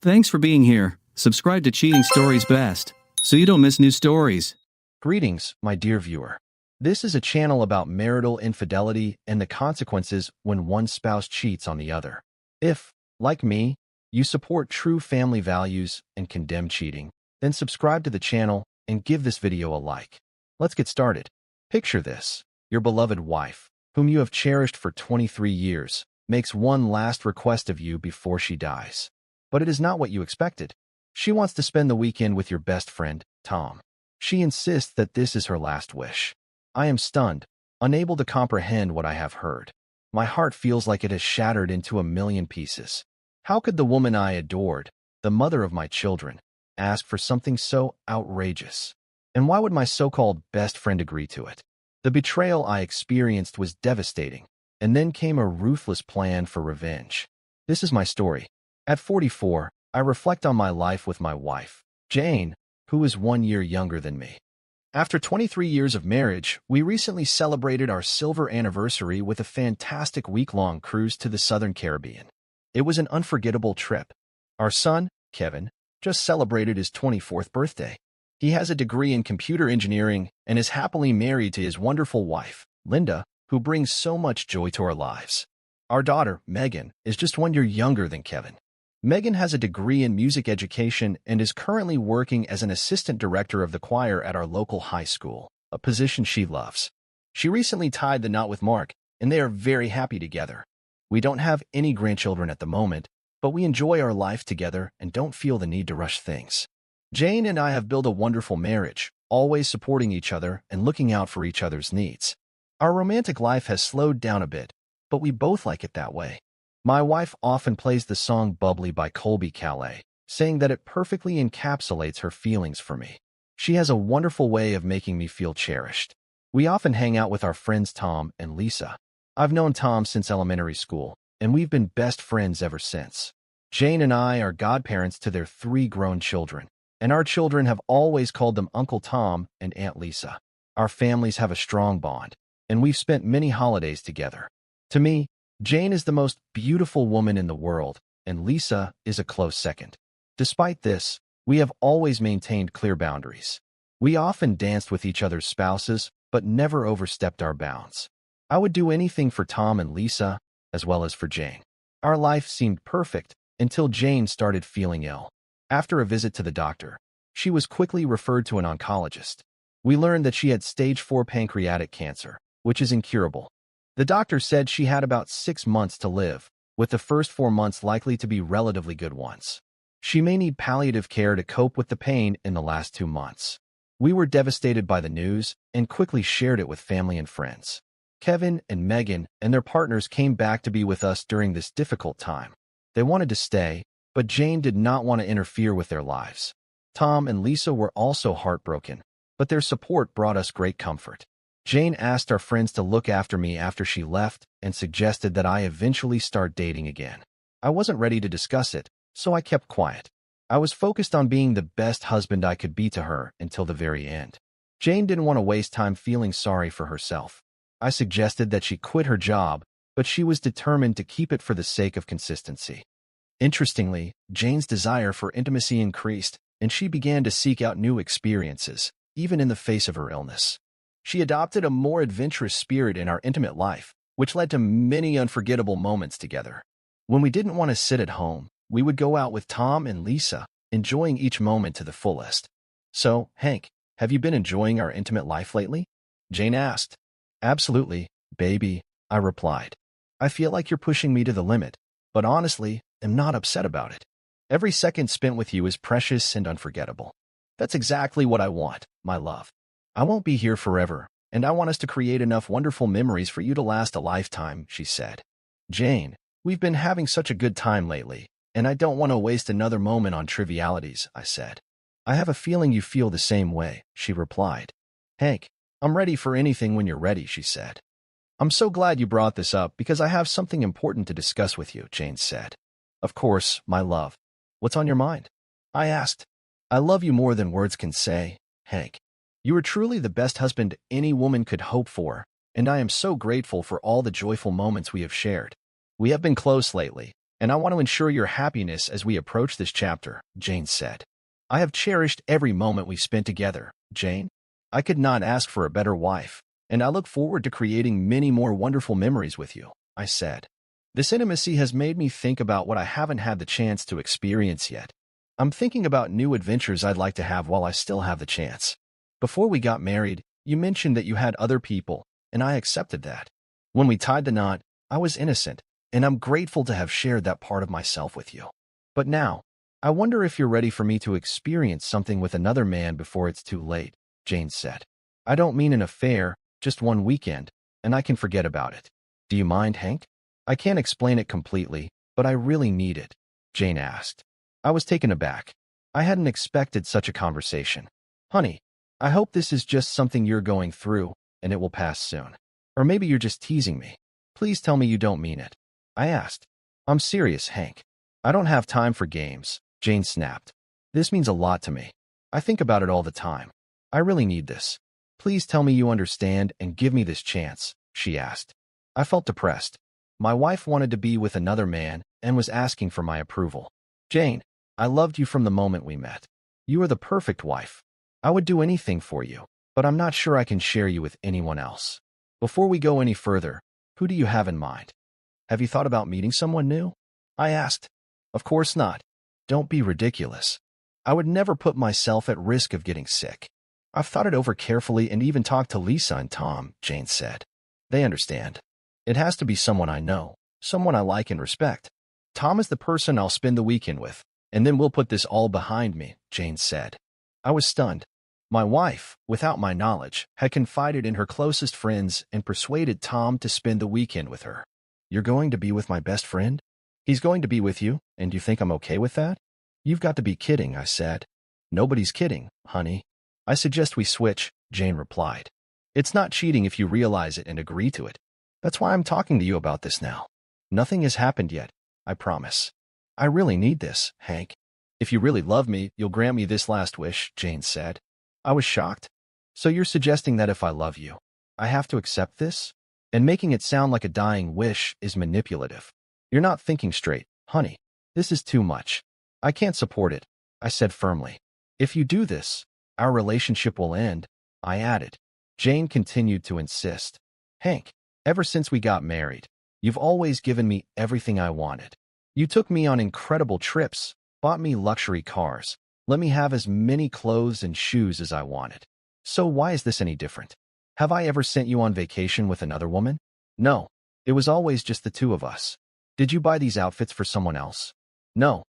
Thanks for being here. Subscribe to Cheating Stories Best, so you don't miss new stories. Greetings, my dear viewer. This is a channel about marital infidelity and the consequences when one spouse cheats on the other. If, like me, you support true family values and condemn cheating, then subscribe to the channel and give this video a like. Let's get started. Picture this. Your beloved wife, whom you have cherished for 23 years, makes one last request of you before she dies. But it is not what you expected. She wants to spend the weekend with your best friend, Tom. She insists that this is her last wish. I am stunned, unable to comprehend what I have heard. My heart feels like it has shattered into a million pieces. How could the woman I adored, the mother of my children, ask for something so outrageous? And why would my so-called best friend agree to it? The betrayal I experienced was devastating, and then came a ruthless plan for revenge. This is my story. At 44, I reflect on my life with my wife, Jane, who is 1 year younger than me. After 23 years of marriage, we recently celebrated our silver anniversary with a fantastic week-long cruise to the Southern Caribbean. It was an unforgettable trip. Our son, Kevin, just celebrated his 24th birthday. He has a degree in computer engineering and is happily married to his wonderful wife, Linda, who brings so much joy to our lives. Our daughter, Megan, is just 1 year younger than Kevin. Megan has a degree in music education and is currently working as an assistant director of the choir at our local high school, a position she loves. She recently tied the knot with Mark, and they are very happy together. We don't have any grandchildren at the moment, but we enjoy our life together and don't feel the need to rush things. Jane and I have built a wonderful marriage, always supporting each other and looking out for each other's needs. Our romantic life has slowed down a bit, but we both like it that way. My wife often plays the song Bubbly by Colby Calais, saying that it perfectly encapsulates her feelings for me. She has a wonderful way of making me feel cherished. We often hang out with our friends Tom and Lisa. I've known Tom since elementary school, and we've been best friends ever since. Jane and I are godparents to their 3 grown children, and our children have always called them Uncle Tom and Aunt Lisa. Our families have a strong bond, and we've spent many holidays together. To me, Jane is the most beautiful woman in the world, and Lisa is a close second. Despite this, we have always maintained clear boundaries. We often danced with each other's spouses, but never overstepped our bounds. I would do anything for Tom and Lisa, as well as for Jane. Our life seemed perfect until Jane started feeling ill. After a visit to the doctor, she was quickly referred to an oncologist. We learned that she had stage 4 pancreatic cancer, which is incurable. The doctor said she had about 6 months to live, with the first 4 months likely to be relatively good ones. She may need palliative care to cope with the pain in the last 2 months. We were devastated by the news and quickly shared it with family and friends. Kevin and Megan and their partners came back to be with us during this difficult time. They wanted to stay, but Jane did not want to interfere with their lives. Tom and Lisa were also heartbroken, but their support brought us great comfort. Jane asked our friends to look after me after she left and suggested that I eventually start dating again. I wasn't ready to discuss it, so I kept quiet. I was focused on being the best husband I could be to her until the very end. Jane didn't want to waste time feeling sorry for herself. I suggested that she quit her job, but she was determined to keep it for the sake of consistency. Interestingly, Jane's desire for intimacy increased, and she began to seek out new experiences, even in the face of her illness. She adopted a more adventurous spirit in our intimate life, which led to many unforgettable moments together. When we didn't want to sit at home, we would go out with Tom and Lisa, enjoying each moment to the fullest. So, Hank, have you been enjoying our intimate life lately? Jane asked. Absolutely, baby, I replied. I feel like you're pushing me to the limit, but honestly, I'm not upset about it. Every second spent with you is precious and unforgettable. That's exactly what I want, my love. I won't be here forever, and I want us to create enough wonderful memories for you to last a lifetime, she said. Jane, we've been having such a good time lately, and I don't want to waste another moment on trivialities, I said. I have a feeling you feel the same way, she replied. Hank, I'm ready for anything when you're ready, she said. I'm so glad you brought this up because I have something important to discuss with you, Jane said. Of course, my love. What's on your mind? I asked. I love you more than words can say, Hank. You are truly the best husband any woman could hope for, and I am so grateful for all the joyful moments we have shared. We have been close lately, and I want to ensure your happiness as we approach this chapter, Jane said. I have cherished every moment we've spent together, Jane. I could not ask for a better wife, and I look forward to creating many more wonderful memories with you, I said. This intimacy has made me think about what I haven't had the chance to experience yet. I'm thinking about new adventures I'd like to have while I still have the chance. Before we got married, you mentioned that you had other people, and I accepted that. When we tied the knot, I was innocent, and I'm grateful to have shared that part of myself with you. But now, I wonder if you're ready for me to experience something with another man before it's too late, Jane said. I don't mean an affair, just one weekend, and I can forget about it. Do you mind, Hank? I can't explain it completely, but I really need it, Jane asked. I was taken aback. I hadn't expected such a conversation. Honey, I hope this is just something you're going through, and it will pass soon. Or maybe you're just teasing me. Please tell me you don't mean it, I asked. I'm serious, Hank. I don't have time for games, Jane snapped. This means a lot to me. I think about it all the time. I really need this. Please tell me you understand and give me this chance, she asked. I felt depressed. My wife wanted to be with another man and was asking for my approval. Jane, I loved you from the moment we met. You are the perfect wife. I would do anything for you, but I'm not sure I can share you with anyone else. Before we go any further, who do you have in mind? Have you thought about meeting someone new? I asked. Of course not. Don't be ridiculous. I would never put myself at risk of getting sick. I've thought it over carefully and even talked to Lisa and Tom, Jane said. They understand. It has to be someone I know, someone I like and respect. Tom is the person I'll spend the weekend with, and then we'll put this all behind me, Jane said. I was stunned. My wife, without my knowledge, had confided in her closest friends and persuaded Tom to spend the weekend with her. You're going to be with my best friend? He's going to be with you, and you think I'm okay with that? You've got to be kidding, I said. Nobody's kidding, honey. I suggest we switch, Jane replied. It's not cheating if you realize it and agree to it. That's why I'm talking to you about this now. Nothing has happened yet, I promise. I really need this, Hank. If you really love me, you'll grant me this last wish, Jane said. I was shocked. So you're suggesting that if I love you, I have to accept this? And making it sound like a dying wish is manipulative. You're not thinking straight, honey. This is too much. I can't support it, I said firmly. If you do this, our relationship will end, I added. Jane continued to insist. Hank, ever since we got married, you've always given me everything I wanted. You took me on incredible trips, bought me luxury cars, let me have as many clothes and shoes as I wanted. So why is this any different? Have I ever sent you on vacation with another woman? No, it was always just the two of us. Did you buy these outfits for someone else? No,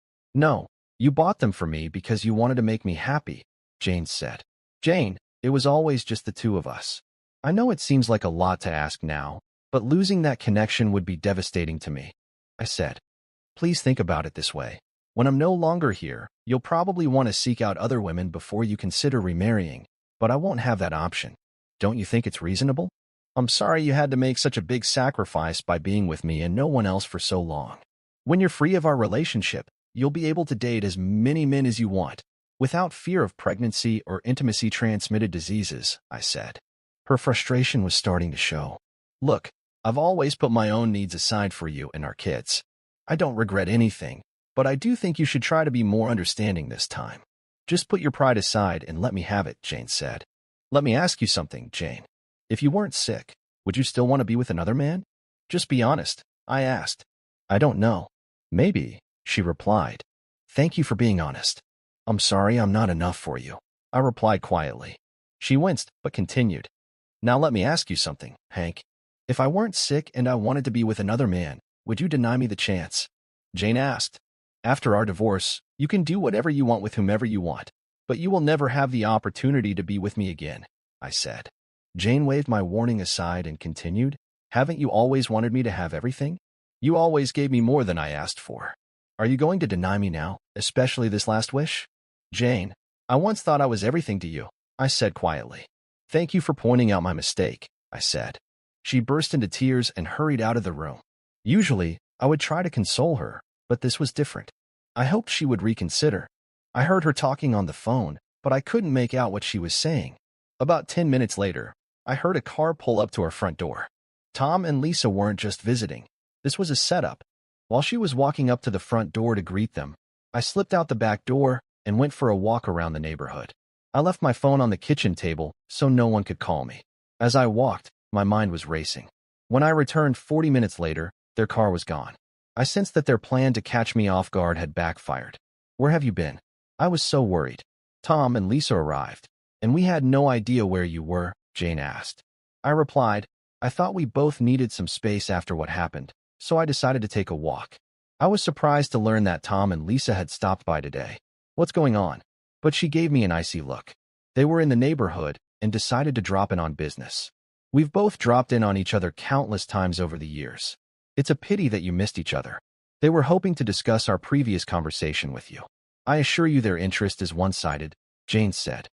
you bought them for me because you wanted to make me happy, Jane said. Jane, it was always just the two of us. I know it seems like a lot to ask now, but losing that connection would be devastating to me, I said. Please think about it this way. When I'm no longer here, you'll probably want to seek out other women before you consider remarrying, but I won't have that option. Don't you think it's reasonable? I'm sorry you had to make such a big sacrifice by being with me and no one else for so long. When you're free of our relationship, you'll be able to date as many men as you want, without fear of pregnancy or intimacy-transmitted diseases, I said. Her frustration was starting to show. Look, I've always put my own needs aside for you and our kids. I don't regret anything, but I do think you should try to be more understanding this time. Just put your pride aside and let me have it, Jane said. Let me ask you something, Jane. If you weren't sick, would you still want to be with another man? Just be honest, I asked. I don't know. Maybe, she replied. Thank you for being honest. I'm sorry I'm not enough for you, I replied quietly. She winced, but continued. Now let me ask you something, Hank. If I weren't sick and I wanted to be with another man, would you deny me the chance? Jane asked. After our divorce, you can do whatever you want with whomever you want, but you will never have the opportunity to be with me again, I said. Jane waved my warning aside and continued. Haven't you always wanted me to have everything? You always gave me more than I asked for. Are you going to deny me now, especially this last wish? Jane, I once thought I was everything to you, I said quietly. Thank you for pointing out my mistake, I said. She burst into tears and hurried out of the room. Usually, I would try to console her, but this was different. I hoped she would reconsider. I heard her talking on the phone, but I couldn't make out what she was saying. About 10 minutes later, I heard a car pull up to our front door. Tom and Lisa weren't just visiting. This was a setup. While she was walking up to the front door to greet them, I slipped out the back door and went for a walk around the neighborhood. I left my phone on the kitchen table so no one could call me. As I walked, my mind was racing. When I returned 40 minutes later, their car was gone. I sensed that their plan to catch me off guard had backfired. "Where have you been?" I was so worried. "Tom and Lisa arrived, and we had no idea where you were," Jane asked. I replied, "I thought we both needed some space after what happened, so I decided to take a walk." I was surprised to learn that Tom and Lisa had stopped by today. "What's going on?" But she gave me an icy look. They were in the neighborhood and decided to drop in on business. "We've both dropped in on each other countless times over the years. It's a pity that you missed each other. They were hoping to discuss our previous conversation with you. I assure you their interest is one-sided," Jane said.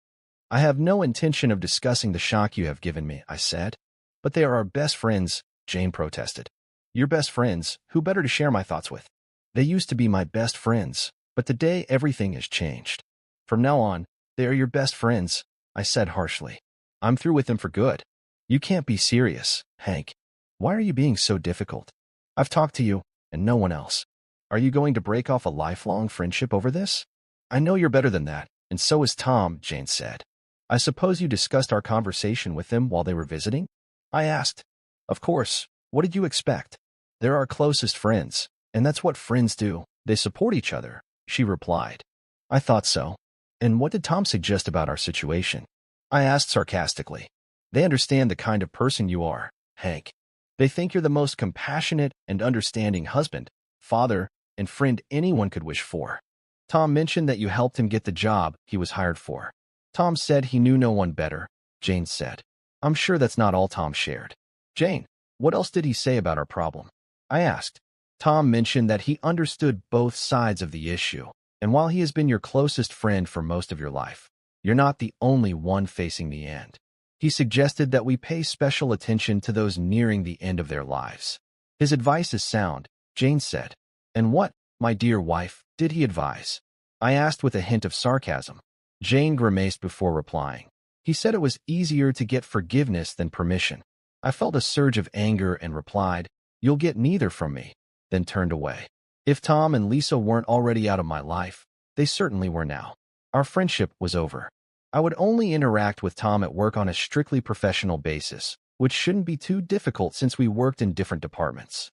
"I have no intention of discussing the shock you have given me," I said. "But they are our best friends," Jane protested. "Your best friends, who better to share my thoughts with?" "They used to be my best friends, but today everything has changed. From now on, they are your best friends," I said harshly. "I'm through with them for good." "You can't be serious, Hank. Why are you being so difficult? I've talked to you, and no one else. Are you going to break off a lifelong friendship over this?" "I know you're better than that, and so is Tom," Jane said. "I suppose you discussed our conversation with them while they were visiting?" I asked. "Of course. What did you expect? They're our closest friends, and that's what friends do. They support each other," she replied. "I thought so. And what did Tom suggest about our situation?" I asked sarcastically. "They understand the kind of person you are, Hank. They think you're the most compassionate and understanding husband, father, and friend anyone could wish for. Tom mentioned that you helped him get the job he was hired for." "Tom said he knew no one better," Jane said. "I'm sure that's not all Tom shared." "Jane, what else did he say about our problem?" I asked. "Tom mentioned that he understood both sides of the issue, and while he has been your closest friend for most of your life, you're not the only one facing the end. He suggested that we pay special attention to those nearing the end of their lives. His advice is sound," Jane said. "And what, my dear wife, did he advise?" I asked with a hint of sarcasm. Jane grimaced before replying. "He said it was easier to get forgiveness than permission." I felt a surge of anger and replied, "You'll get neither from me," then turned away. If Tom and Lisa weren't already out of my life, they certainly were now. Our friendship was over. I would only interact with Tom at work on a strictly professional basis, which shouldn't be too difficult since we worked in different departments.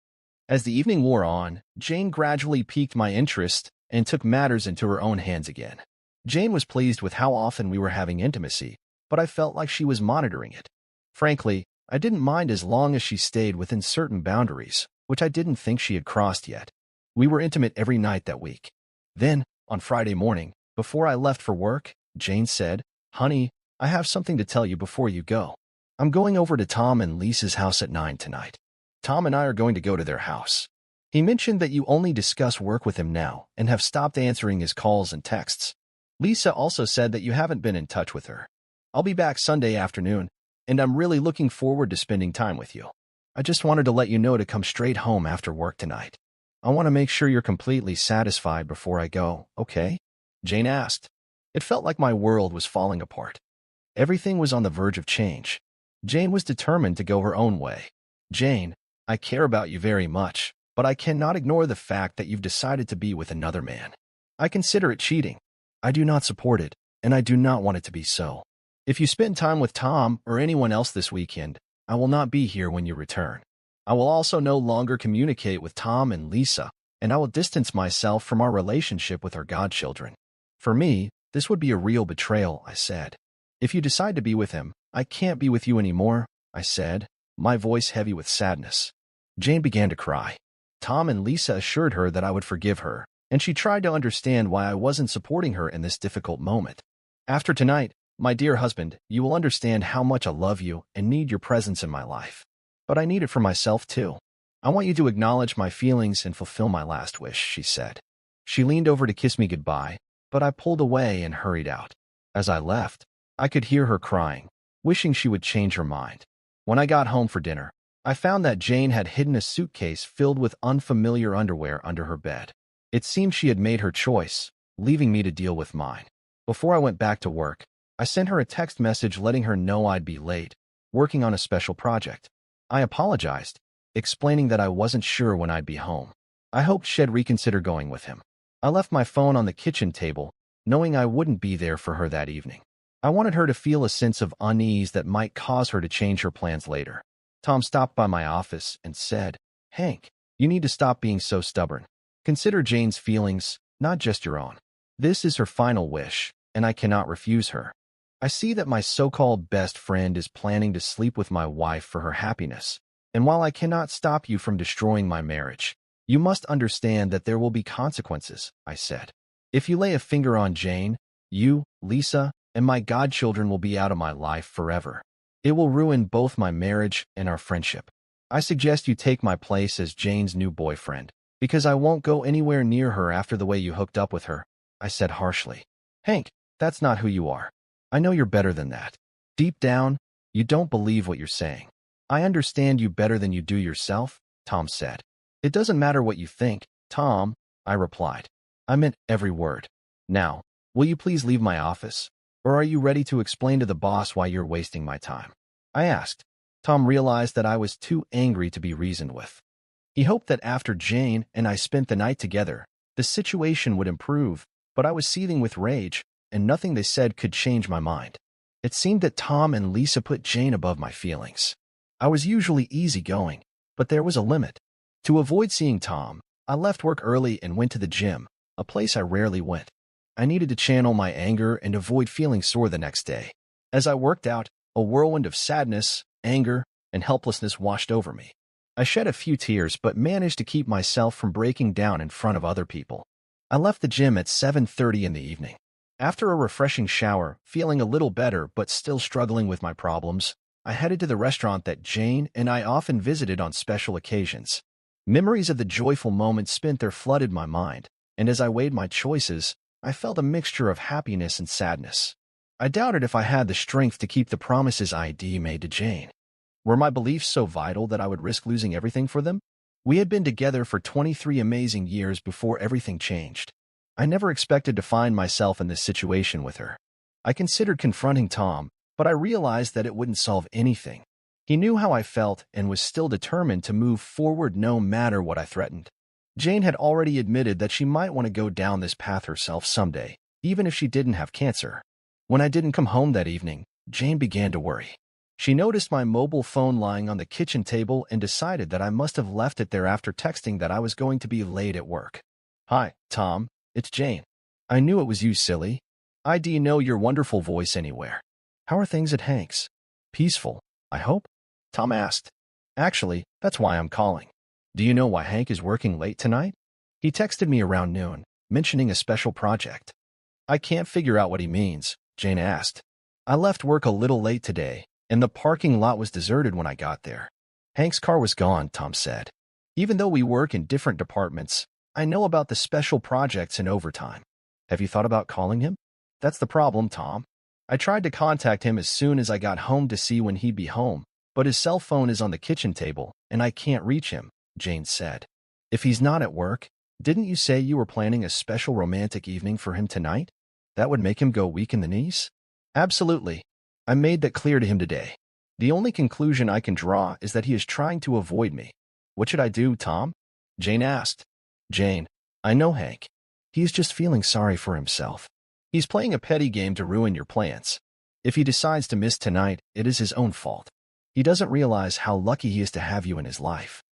As the evening wore on, Jane gradually piqued my interest and took matters into her own hands again. Jane was pleased with how often we were having intimacy, but I felt like she was monitoring it. Frankly, I didn't mind as long as she stayed within certain boundaries, which I didn't think she had crossed yet. We were intimate every night that week. Then, on Friday morning, before I left for work, Jane said, "Honey, I have something to tell you before you go. I'm going over to Tom and Lisa's house at 9 tonight. Tom and I are going to go to their house. He mentioned that you only discuss work with him now and have stopped answering his calls and texts. Lisa also said that you haven't been in touch with her. I'll be back Sunday afternoon, and I'm really looking forward to spending time with you. I just wanted to let you know to come straight home after work tonight. I want to make sure you're completely satisfied before I go, okay?" Jane asked. It felt like my world was falling apart. Everything was on the verge of change. Jane was determined to go her own way. "Jane, I care about you very much, but I cannot ignore the fact that you've decided to be with another man. I consider it cheating. I do not support it, and I do not want it to be so. If you spend time with Tom or anyone else this weekend, I will not be here when you return. I will also no longer communicate with Tom and Lisa, and I will distance myself from our relationship with our godchildren. For me, this would be a real betrayal," I said. "If you decide to be with him, I can't be with you anymore," I said, my voice heavy with sadness. Jane began to cry. Tom and Lisa assured her that I would forgive her, and she tried to understand why I wasn't supporting her in this difficult moment. "After tonight, my dear husband, you will understand how much I love you and need your presence in my life. But I need it for myself, too. I want you to acknowledge my feelings and fulfill my last wish," she said. She leaned over to kiss me goodbye, but I pulled away and hurried out. As I left, I could hear her crying, wishing she would change her mind. When I got home for dinner, I found that Jane had hidden a suitcase filled with unfamiliar underwear under her bed. It seemed she had made her choice, leaving me to deal with mine. Before I went back to work, I sent her a text message letting her know I'd be late, working on a special project. I apologized, explaining that I wasn't sure when I'd be home. I hoped she'd reconsider going with him. I left my phone on the kitchen table, knowing I wouldn't be there for her that evening. I wanted her to feel a sense of unease that might cause her to change her plans later. Tom stopped by my office and said, "Hank, you need to stop being so stubborn. Consider Jane's feelings, not just your own. This is her final wish, and I cannot refuse her. I see that my so-called best friend is planning to sleep with my wife for her happiness, and while I cannot stop you from destroying my marriage, you must understand that there will be consequences," I said. "If you lay a finger on Jane, you, Lisa, and my godchildren will be out of my life forever. It will ruin both my marriage and our friendship. I suggest you take my place as Jane's new boyfriend, because I won't go anywhere near her after the way you hooked up with her," I said harshly. "Hank, that's not who you are. I know you're better than that. Deep down, you don't believe what you're saying." "I understand you better than you do yourself," Tom said. "It doesn't matter what you think, Tom," I replied. "I meant every word. Now, will you please leave my office? Or are you ready to explain to the boss why you're wasting my time?" I asked. Tom realized that I was too angry to be reasoned with. He hoped that after Jane and I spent the night together, the situation would improve, but I was seething with rage, and nothing they said could change my mind. It seemed that Tom and Lisa put Jane above my feelings. I was usually easygoing, but there was a limit. To avoid seeing Tom, I left work early and went to the gym, a place I rarely went. I needed to channel my anger and avoid feeling sore the next day. As I worked out, a whirlwind of sadness, anger, and helplessness washed over me. I shed a few tears but managed to keep myself from breaking down in front of other people. I left the gym at 7:30 in the evening. After a refreshing shower, feeling a little better but still struggling with my problems, I headed to the restaurant that Jane and I often visited on special occasions. Memories of the joyful moments spent there flooded my mind, and as I weighed my choices, I felt a mixture of happiness and sadness. I doubted if I had the strength to keep the promises I'd made to Jane. Were my beliefs so vital that I would risk losing everything for them? We had been together for 23 amazing years before everything changed. I never expected to find myself in this situation with her. I considered confronting Tom, but I realized that it wouldn't solve anything. He knew how I felt and was still determined to move forward no matter what I threatened. Jane had already admitted that she might want to go down this path herself someday, even if she didn't have cancer. When I didn't come home that evening, Jane began to worry. She noticed my mobile phone lying on the kitchen table and decided that I must have left it there after texting that I was going to be late at work. "Hi, Tom. It's Jane. I knew it was you, silly. I know your wonderful voice anywhere. How are things at Hank's?" "Peaceful, I hope?" Tom asked. "Actually, that's why I'm calling. Do you know why Hank is working late tonight? He texted me around noon, mentioning a special project." "I can't figure out what he means," Jane asked. "I left work a little late today, and the parking lot was deserted when I got there." "Hank's car was gone," Tom said. "Even though we work in different departments, I know about the special projects and overtime. Have you thought about calling him?" "That's the problem, Tom. I tried to contact him as soon as I got home to see when he'd be home, but his cell phone is on the kitchen table, and I can't reach him," Jane said. "If he's not at work, didn't you say you were planning a special romantic evening for him tonight? That would make him go weak in the knees?" "Absolutely. I made that clear to him today. The only conclusion I can draw is that he is trying to avoid me." "What should I do, Tom?" Jane asked. "Jane, I know Hank. He's just feeling sorry for himself. He's playing a petty game to ruin your plans. If he decides to miss tonight, it is his own fault. He doesn't realize how lucky he is to have you in his life.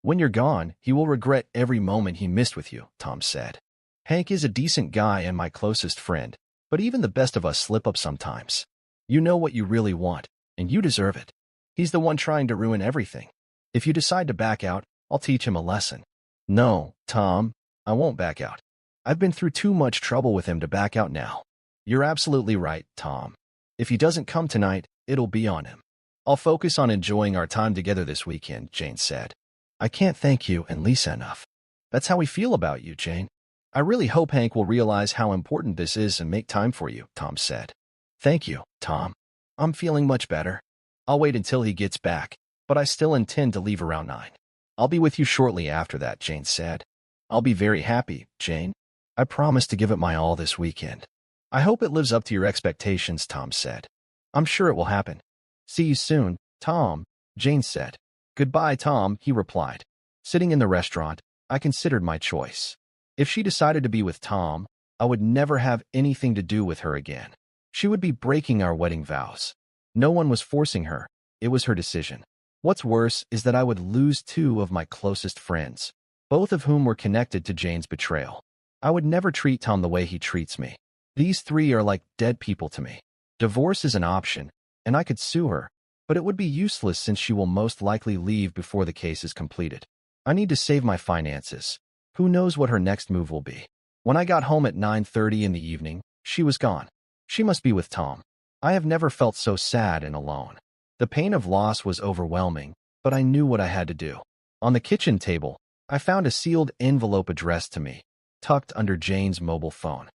When you're gone, he will regret every moment he missed with you," Tom said. "Hank is a decent guy and my closest friend, but even the best of us slip up sometimes. You know what you really want, and you deserve it. He's the one trying to ruin everything. If you decide to back out, I'll teach him a lesson." "No, Tom, I won't back out. I've been through too much trouble with him to back out now." "You're absolutely right, Tom. If he doesn't come tonight, it'll be on him. I'll focus on enjoying our time together this weekend," Jane said. "I can't thank you and Lisa enough. That's how we feel about you, Jane. I really hope Hank will realize how important this is and make time for you," Tom said. "Thank you, Tom. I'm feeling much better. I'll wait until he gets back, but I still intend to leave around 9. "I'll be with you shortly after that," Jane said. "I'll be very happy, Jane. I promise to give it my all this weekend." "I hope it lives up to your expectations," Tom said. "I'm sure it will happen." "See you soon, Tom," Jane said. "Goodbye, Tom," he replied. Sitting in the restaurant, I considered my choice. If she decided to be with Tom, I would never have anything to do with her again. She would be breaking our wedding vows. No one was forcing her. It was her decision. What's worse is that I would lose two of my closest friends, both of whom were connected to Jane's betrayal. I would never treat Tom the way he treats me. These three are like dead people to me. Divorce is an option, and I could sue her, but it would be useless since she will most likely leave before the case is completed. I need to save my finances. Who knows what her next move will be? When I got home at 9:30 in the evening, she was gone. She must be with Tom. I have never felt so sad and alone. The pain of loss was overwhelming, but I knew what I had to do. On the kitchen table, I found a sealed envelope addressed to me, tucked under Jane's mobile phone.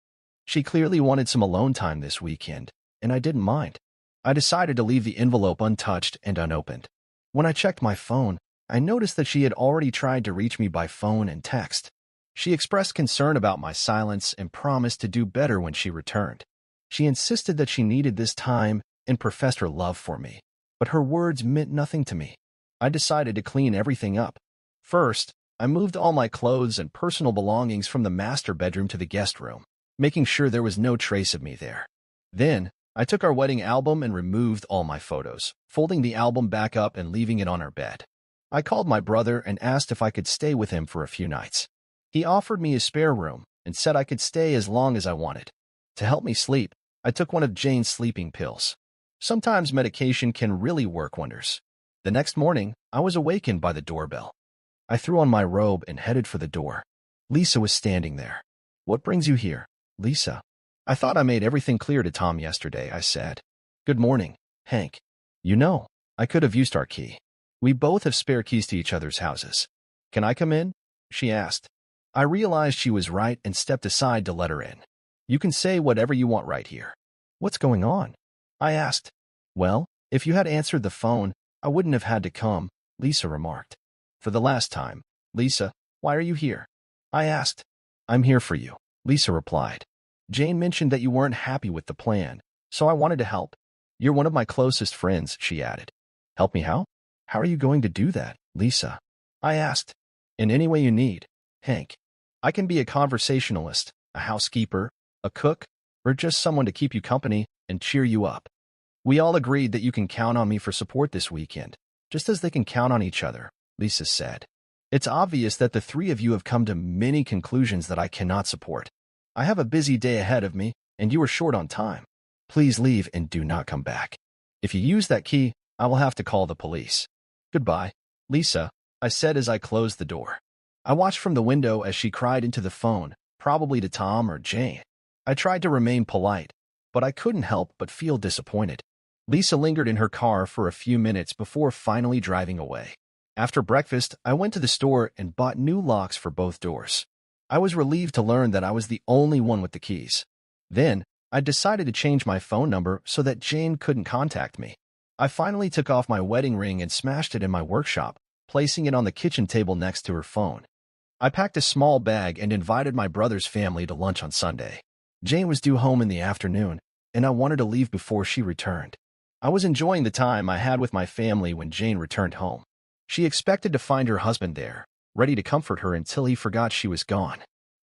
She clearly wanted some alone time this weekend, and I didn't mind. I decided to leave the envelope untouched and unopened. When I checked my phone, I noticed that she had already tried to reach me by phone and text. She expressed concern about my silence and promised to do better when she returned. She insisted that she needed this time and professed her love for me, but her words meant nothing to me. I decided to clean everything up. First, I moved all my clothes and personal belongings from the master bedroom to the guest room, making sure there was no trace of me there. Then, I took our wedding album and removed all my photos, folding the album back up and leaving it on our bed. I called my brother and asked if I could stay with him for a few nights. He offered me a spare room and said I could stay as long as I wanted. To help me sleep, I took one of Jane's sleeping pills. Sometimes medication can really work wonders. The next morning, I was awakened by the doorbell. I threw on my robe and headed for the door. Lisa was standing there. "What brings you here, Lisa?" "I thought I made everything clear to Tom yesterday," I said. "Good morning, Hank. You know, I could have used our key. We both have spare keys to each other's houses. Can I come in?" she asked. I realized she was right and stepped aside to let her in. "You can say whatever you want right here." "What's going on?" I asked. "Well, if you had answered the phone, I wouldn't have had to come," Lisa remarked. "For the last time, Lisa, why are you here?" I asked. "I'm here for you," Lisa replied. "Jane mentioned that you weren't happy with the plan, so I wanted to help. You're one of my closest friends," she added. "Help me how? How are you going to do that, Lisa?" I asked. "In any way you need, Hank. I can be a conversationalist, a housekeeper, a cook, or just someone to keep you company and cheer you up. We all agreed that you can count on me for support this weekend, just as they can count on each other," Lisa said. "It's obvious that the three of you have come to many conclusions that I cannot support. I have a busy day ahead of me, and you are short on time. Please leave and do not come back. If you use that key, I will have to call the police. Goodbye, Lisa," I said as I closed the door. I watched from the window as she cried into the phone, probably to Tom or Jane. I tried to remain polite, but I couldn't help but feel disappointed. Lisa lingered in her car for a few minutes before finally driving away. After breakfast, I went to the store and bought new locks for both doors. I was relieved to learn that I was the only one with the keys. Then, I decided to change my phone number so that Jane couldn't contact me. I finally took off my wedding ring and smashed it in my workshop, placing it on the kitchen table next to her phone. I packed a small bag and invited my brother's family to lunch on Sunday. Jane was due home in the afternoon, and I wanted to leave before she returned. I was enjoying the time I had with my family when Jane returned home. She expected to find her husband there, ready to comfort her until he forgot she was gone.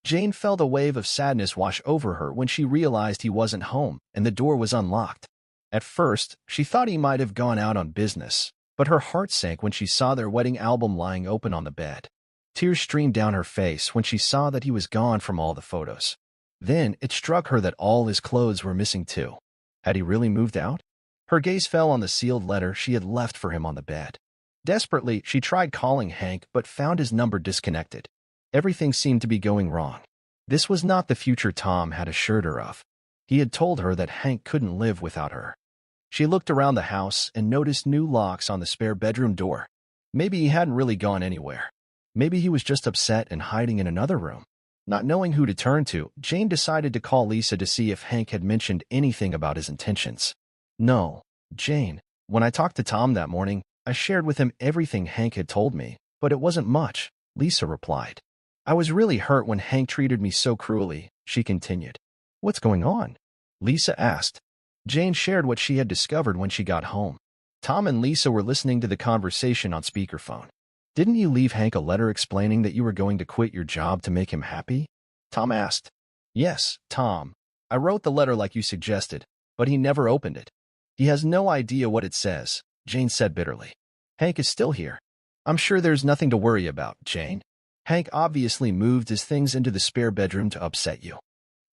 Jane felt a wave of sadness wash over her when she realized he wasn't home and the door was unlocked. At first, she thought he might have gone out on business, but her heart sank when she saw their wedding album lying open on the bed. Tears streamed down her face when she saw that he was gone from all the photos. Then it struck her that all his clothes were missing too. Had he really moved out? Her gaze fell on the sealed letter she had left for him on the bed. Desperately, she tried calling Hank but found his number disconnected. Everything seemed to be going wrong. This was not the future Tom had assured her of. He had told her that Hank couldn't live without her. She looked around the house and noticed new locks on the spare bedroom door. Maybe he hadn't really gone anywhere. Maybe he was just upset and hiding in another room. Not knowing who to turn to, Jane decided to call Lisa to see if Hank had mentioned anything about his intentions. "No, Jane. When I talked to Tom that morning, I shared with him everything Hank had told me, but it wasn't much," Lisa replied. "I was really hurt when Hank treated me so cruelly," she continued. "What's going on?" Lisa asked. Jane shared what she had discovered when she got home. Tom and Lisa were listening to the conversation on speakerphone. Didn't you leave Hank a letter explaining that you were going to quit your job to make him happy? Tom asked. Yes, Tom. I wrote the letter like you suggested, but he never opened it. He has no idea what it says, Jane said bitterly. Hank is still here. I'm sure there's nothing to worry about, Jane. Hank obviously moved his things into the spare bedroom to upset you.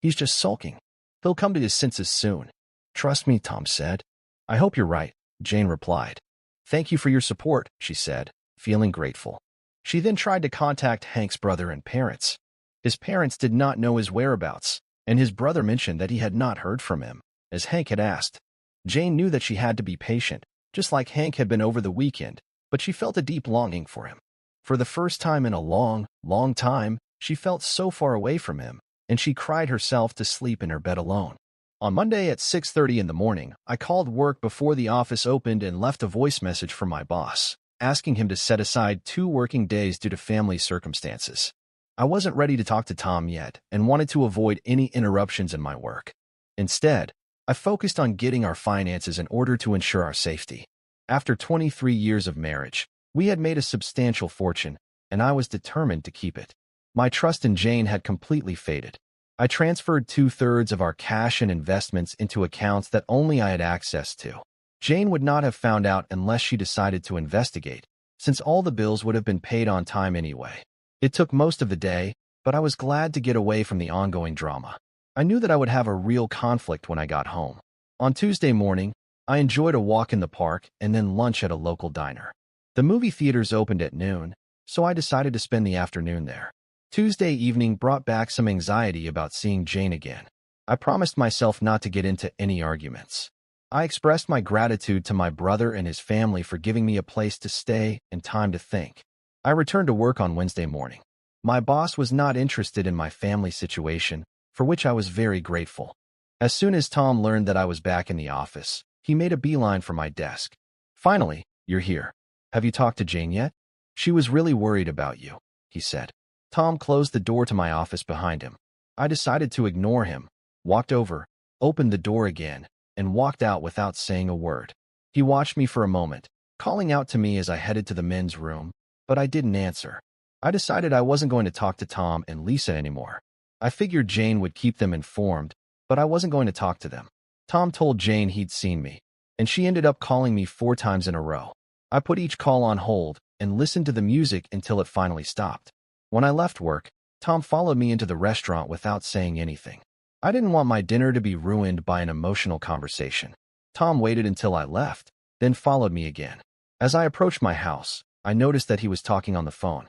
He's just sulking. He'll come to his senses soon. Trust me, Tom said. I hope you're right, Jane replied. Thank you for your support, she said, feeling grateful. She then tried to contact Hank's brother and parents. His parents did not know his whereabouts, and his brother mentioned that he had not heard from him, as Hank had asked. Jane knew that she had to be patient, just like Hank had been over the weekend, but she felt a deep longing for him. For the first time in a long, long time, she felt so far away from him, and she cried herself to sleep in her bed alone. On Monday at 6:30 in the morning, I called work before the office opened and left a voice message for my boss, asking him to set aside 2 working days due to family circumstances. I wasn't ready to talk to Tom yet and wanted to avoid any interruptions in my work. Instead, I focused on getting our finances in order to ensure our safety. After 23 years of marriage, we had made a substantial fortune, and I was determined to keep it. My trust in Jane had completely faded. I transferred 2/3 of our cash and investments into accounts that only I had access to. Jane would not have found out unless she decided to investigate, since all the bills would have been paid on time anyway. It took most of the day, but I was glad to get away from the ongoing drama. I knew that I would have a real conflict when I got home. On Tuesday morning, I enjoyed a walk in the park and then lunch at a local diner. The movie theaters opened at noon, so I decided to spend the afternoon there. Tuesday evening brought back some anxiety about seeing Jane again. I promised myself not to get into any arguments. I expressed my gratitude to my brother and his family for giving me a place to stay and time to think. I returned to work on Wednesday morning. My boss was not interested in my family situation, for which I was very grateful. As soon as Tom learned that I was back in the office, he made a beeline for my desk. Finally, you're here. Have you talked to Jane yet? She was really worried about you, he said. Tom closed the door to my office behind him. I decided to ignore him, walked over, opened the door again, and walked out without saying a word. He watched me for a moment, calling out to me as I headed to the men's room, but I didn't answer. I decided I wasn't going to talk to Tom and Lisa anymore. I figured Jane would keep them informed, but I wasn't going to talk to them. Tom told Jane he'd seen me, and she ended up calling me 4 times in a row. I put each call on hold and listened to the music until it finally stopped. When I left work, Tom followed me into the restaurant without saying anything. I didn't want my dinner to be ruined by an emotional conversation. Tom waited until I left, then followed me again. As I approached my house, I noticed that he was talking on the phone.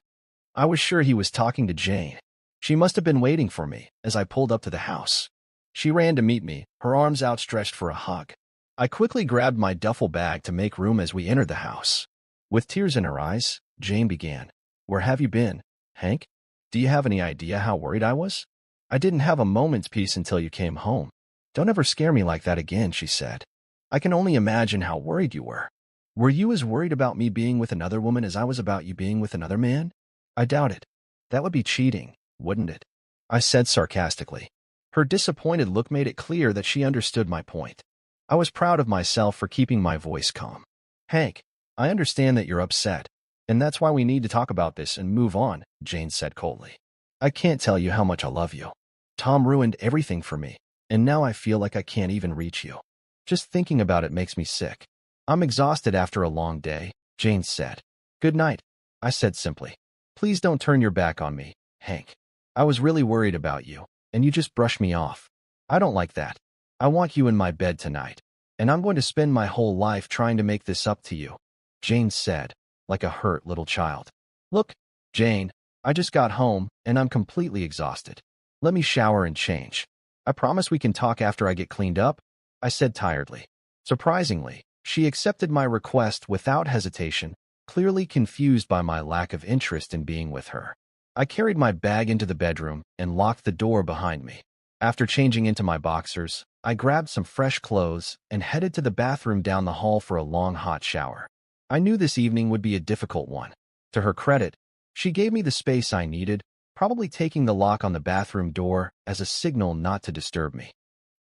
I was sure he was talking to Jane. She must have been waiting for me as I pulled up to the house. She ran to meet me, her arms outstretched for a hug. I quickly grabbed my duffel bag to make room as we entered the house. With tears in her eyes, Jane began. Where have you been, Hank? Do you have any idea how worried I was? I didn't have a moment's peace until you came home. Don't ever scare me like that again, she said. I can only imagine how worried you were. Were you as worried about me being with another woman as I was about you being with another man? I doubt it. That would be cheating, wouldn't it? I said sarcastically. Her disappointed look made it clear that she understood my point. I was proud of myself for keeping my voice calm. Hank, I understand that you're upset, and that's why we need to talk about this and move on, Jane said coldly. I can't tell you how much I love you. Tom ruined everything for me, and now I feel like I can't even reach you. Just thinking about it makes me sick. I'm exhausted after a long day, Jane said. Good night, I said simply. Please don't turn your back on me, Hank. I was really worried about you, and you just brushed me off. I don't like that. I want you in my bed tonight, and I'm going to spend my whole life trying to make this up to you, Jane said, like a hurt little child. Look, Jane, I just got home, and I'm completely exhausted. Let me shower and change. I promise we can talk after I get cleaned up, I said tiredly. Surprisingly, she accepted my request without hesitation, clearly confused by my lack of interest in being with her. I carried my bag into the bedroom and locked the door behind me. After changing into my boxers, I grabbed some fresh clothes and headed to the bathroom down the hall for a long hot shower. I knew this evening would be a difficult one. To her credit, she gave me the space I needed, probably taking the lock on the bathroom door as a signal not to disturb me.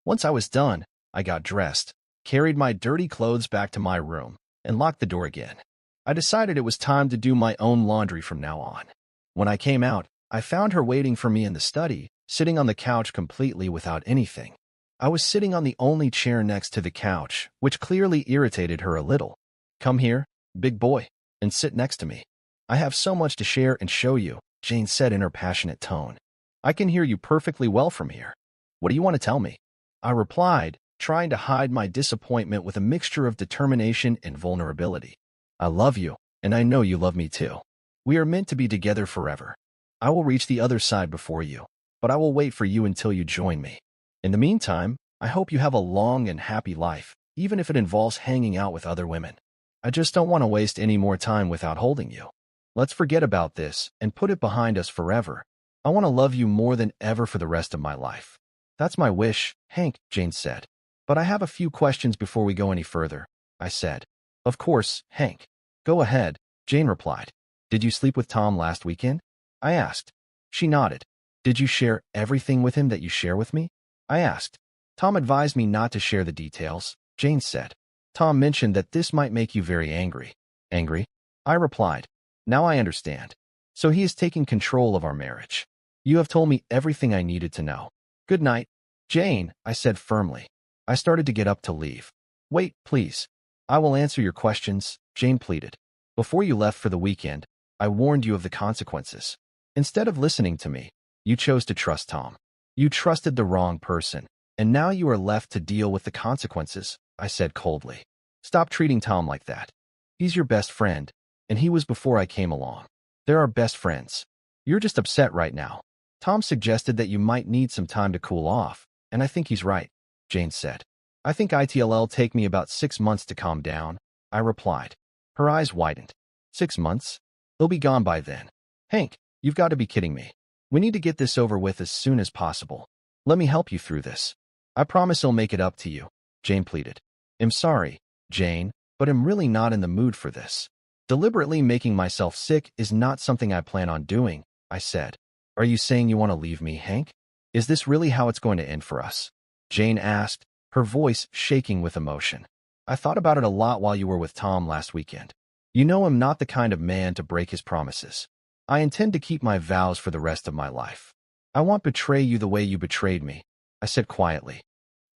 Once I was done, I got dressed, carried my dirty clothes back to my room, and locked the door again. I decided it was time to do my own laundry from now on. When I came out, I found her waiting for me in the study, sitting on the couch completely without anything. I was sitting on the only chair next to the couch, which clearly irritated her a little. "Come here, big boy, and sit next to me. I have so much to share and show you," Jane said in her passionate tone. "I can hear you perfectly well from here. What do you want to tell me?" I replied, trying to hide my disappointment with a mixture of determination and vulnerability. "I love you, and I know you love me too. We are meant to be together forever. I will reach the other side before you, but I will wait for you until you join me. In the meantime, I hope you have a long and happy life, even if it involves hanging out with other women. I just don't want to waste any more time without holding you. Let's forget about this and put it behind us forever. I want to love you more than ever for the rest of my life." "That's my wish, Hank," Jane said. "But I have a few questions before we go any further," I said. "Of course, Hank. Go ahead," Jane replied. "Did you sleep with Tom last weekend?" I asked. She nodded. "Did you share everything with him that you share with me?" I asked. "Tom advised me not to share the details," Jane said. "Tom mentioned that this might make you very angry." "Angry?" I replied. "Now I understand. So he is taking control of our marriage. You have told me everything I needed to know. Good night, Jane," I said firmly. I started to get up to leave. "Wait, please. I will answer your questions," Jane pleaded. "Before you left for the weekend, I warned you of the consequences. Instead of listening to me, you chose to trust Tom. You trusted the wrong person, and now you are left to deal with the consequences," I said coldly. "Stop treating Tom like that. He's your best friend, and he was before I came along. They're our best friends. You're just upset right now. Tom suggested that you might need some time to cool off, and I think he's right," Jane said. "I think it'll take me about 6 months to calm down," I replied. Her eyes widened. 6 months? He'll be gone by then. "Hank, you've got to be kidding me. We need to get this over with as soon as possible. Let me help you through this. I promise I'll make it up to you," Jane pleaded. "I'm sorry, Jane, but I'm really not in the mood for this. Deliberately making myself sick is not something I plan on doing," I said. "Are you saying you want to leave me, Hank? Is this really how it's going to end for us?" Jane asked, her voice shaking with emotion. "I thought about it a lot while you were with Tom last weekend. You know I'm not the kind of man to break his promises. I intend to keep my vows for the rest of my life. I won't betray you the way you betrayed me," I said quietly.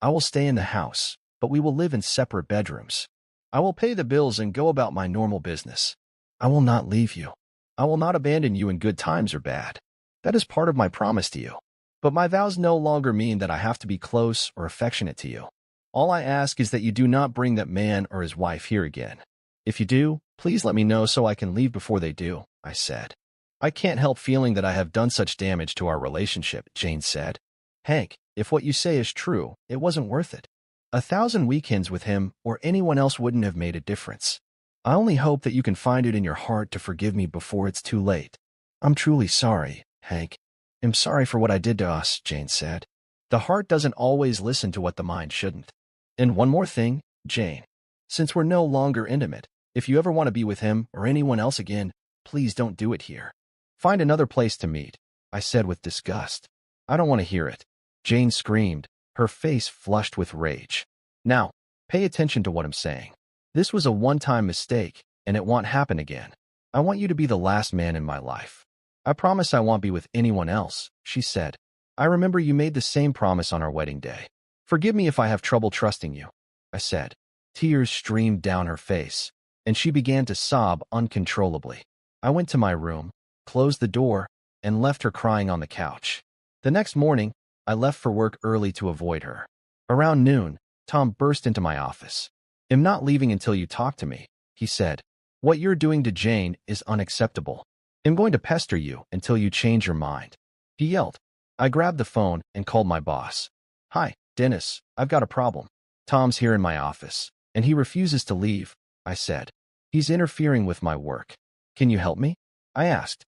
"I will stay in the house, but we will live in separate bedrooms. I will pay the bills and go about my normal business. I will not leave you. I will not abandon you in good times or bad. That is part of my promise to you. But my vows no longer mean that I have to be close or affectionate to you. All I ask is that you do not bring that man or his wife here again. If you do, please let me know so I can leave before they do," I said. "I can't help feeling that I have done such damage to our relationship," Jane said. "Hank, if what you say is true, it wasn't worth it. 1,000 weekends with him or anyone else wouldn't have made a difference. I only hope that you can find it in your heart to forgive me before it's too late." "I'm truly sorry, Hank. I'm sorry for what I did to us," Jane said. "The heart doesn't always listen to what the mind shouldn't. And one more thing, Jane. Since we're no longer intimate, if you ever want to be with him or anyone else again, please don't do it here. Find another place to meet," I said with disgust. "I don't want to hear it," Jane screamed, her face flushed with rage. "Now, pay attention to what I'm saying. This was a one-time mistake, and it won't happen again. I want you to be the last man in my life. I promise I won't be with anyone else," she said. "I remember you made the same promise on our wedding day. Forgive me if I have trouble trusting you," I said. Tears streamed down her face, and she began to sob uncontrollably. I went to my room, closed the door, and left her crying on the couch. The next morning, I left for work early to avoid her. Around noon, Tom burst into my office. "I'm not leaving until you talk to me," he said. "What you're doing to Jane is unacceptable. I'm going to pester you until you change your mind," he yelled. I grabbed the phone and called my boss. "Hi, Dennis, I've got a problem. Tom's here in my office, and he refuses to leave," I said. "He's interfering with my work. Can you help me?" I asked.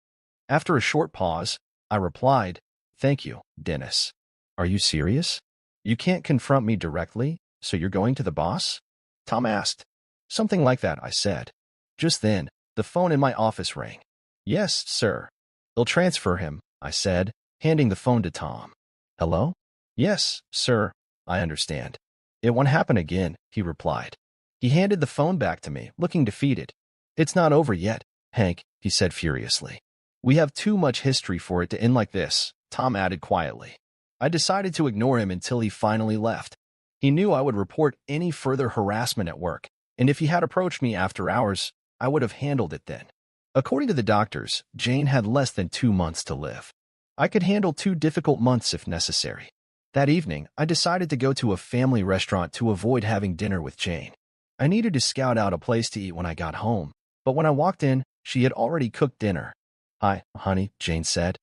After a short pause, I replied, "Thank you, Dennis. Are you serious? You can't confront me directly, so you're going to the boss?" Tom asked. "Something like that," I said. Just then, the phone in my office rang. "Yes, sir." "They'll transfer him," I said, handing the phone to Tom. "Hello?" "Yes, sir. I understand. It won't happen again," he replied. He handed the phone back to me, looking defeated. It's not over yet, Hank, he said furiously. We have too much history for it to end like this, Tom added quietly. I decided to ignore him until he finally left. He knew I would report any further harassment at work, and if he had approached me after hours, I would have handled it then. According to the doctors, Jane had less than 2 months to live. I could handle 2 difficult months if necessary. That evening, I decided to go to a family restaurant to avoid having dinner with Jane. I needed to scout out a place to eat when I got home, but when I walked in, she had already cooked dinner. Hi, honey, Jane said.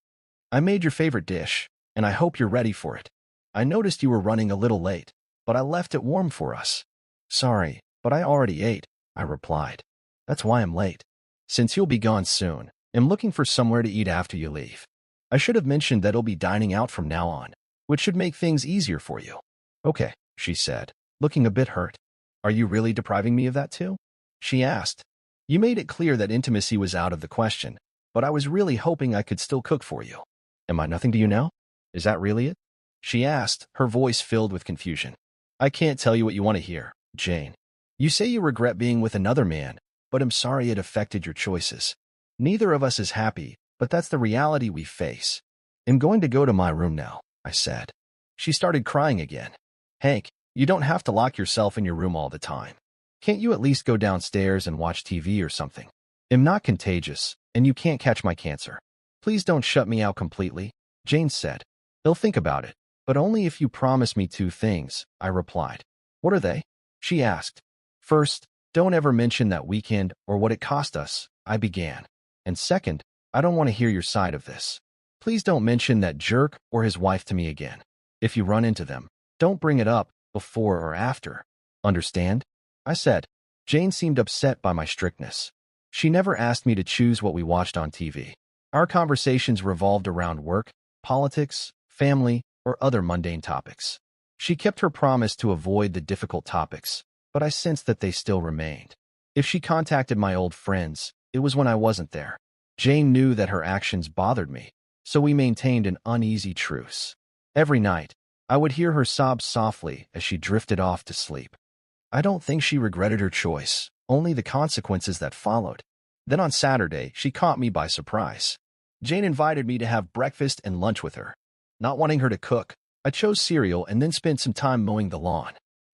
I made your favorite dish, and I hope you're ready for it. I noticed you were running a little late, but I left it warm for us. Sorry, but I already ate, I replied. That's why I'm late. Since you'll be gone soon, I'm looking for somewhere to eat after you leave. I should have mentioned that I'll be dining out from now on, which should make things easier for you. Okay, she said, looking a bit hurt. Are you really depriving me of that too? She asked. You made it clear that intimacy was out of the question, but I was really hoping I could still cook for you. Am I nothing to you now? Is that really it? She asked, her voice filled with confusion. I can't tell you what you want to hear, Jane. You say you regret being with another man, but I'm sorry it affected your choices. Neither of us is happy, but that's the reality we face. I'm going to go to my room now, I said. She started crying again. Hank, you don't have to lock yourself in your room all the time. Can't you at least go downstairs and watch TV or something? I'm not contagious, and you can't catch my cancer. Please don't shut me out completely, Jane said. They'll think about it, but only if you promise me 2 things, I replied. What are they? She asked. First, don't ever mention that weekend or what it cost us, I began. And second, I don't want to hear your side of this. Please don't mention that jerk or his wife to me again. If you run into them, don't bring it up before or after. Understand? I said. Jane seemed upset by my strictness. She never asked me to choose what we watched on TV. Our conversations revolved around work, politics, family, or other mundane topics. She kept her promise to avoid the difficult topics, but I sensed that they still remained. If she contacted my old friends, it was when I wasn't there. Jane knew that her actions bothered me, so we maintained an uneasy truce. Every night, I would hear her sob softly as she drifted off to sleep. I don't think she regretted her choice, only the consequences that followed. Then on Saturday, she caught me by surprise. Jane invited me to have breakfast and lunch with her. Not wanting her to cook, I chose cereal and then spent some time mowing the lawn.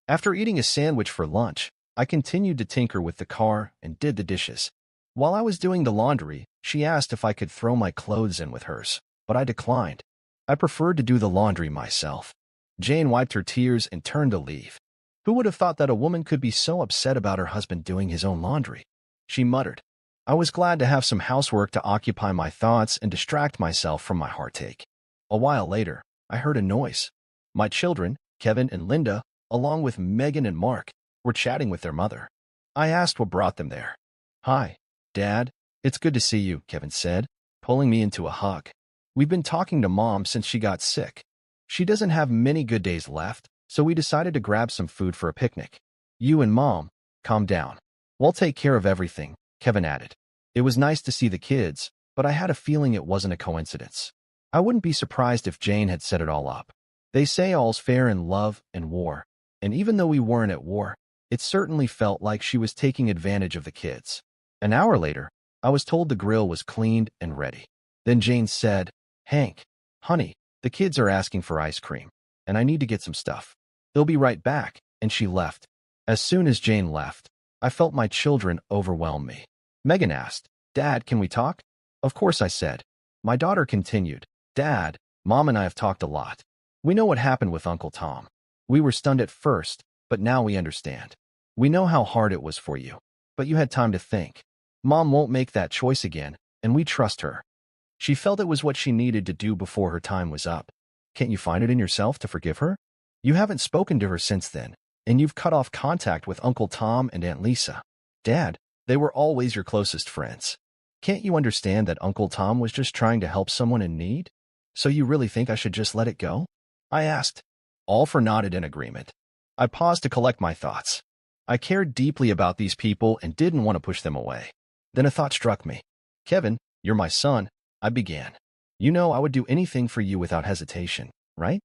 After eating a sandwich for lunch, I continued to tinker with the car and did the dishes. While I was doing the laundry, she asked if I could throw my clothes in with hers, but I declined. I preferred to do the laundry myself. Jane wiped her tears and turned to leave. Who would have thought that a woman could be so upset about her husband doing his own laundry? She muttered. I was glad to have some housework to occupy my thoughts and distract myself from my heartache. A while later, I heard a noise. My children, Kevin and Linda, along with Megan and Mark, were chatting with their mother. I asked what brought them there. Hi, Dad. It's good to see you, Kevin said, pulling me into a hug. We've been talking to Mom since she got sick. She doesn't have many good days left, so we decided to grab some food for a picnic. You and Mom, calm down. We'll take care of everything, Kevin added. It was nice to see the kids, but I had a feeling it wasn't a coincidence. I wouldn't be surprised if Jane had set it all up. They say all's fair in love and war, and even though we weren't at war, it certainly felt like she was taking advantage of the kids. An hour later, I was told the grill was cleaned and ready. Then Jane said, Hank, honey, the kids are asking for ice cream, and I need to get some stuff. They'll be right back, and she left. As soon as Jane left, I felt my children overwhelm me. Megan asked, Dad, can we talk? Of course, I said. My daughter continued, Dad, Mom and I have talked a lot. We know what happened with Uncle Tom. We were stunned at first, but now we understand. We know how hard it was for you, but you had time to think. Mom won't make that choice again, and we trust her. She felt it was what she needed to do before her time was up. Can't you find it in yourself to forgive her? You haven't spoken to her since then, and you've cut off contact with Uncle Tom and Aunt Lisa. Dad, they were always your closest friends. Can't you understand that Uncle Tom was just trying to help someone in need? So you really think I should just let it go? I asked. All for nodded in agreement. I paused to collect my thoughts. I cared deeply about these people and didn't want to push them away. Then a thought struck me. Kevin, you're my son, I began. You know I would do anything for you without hesitation, right?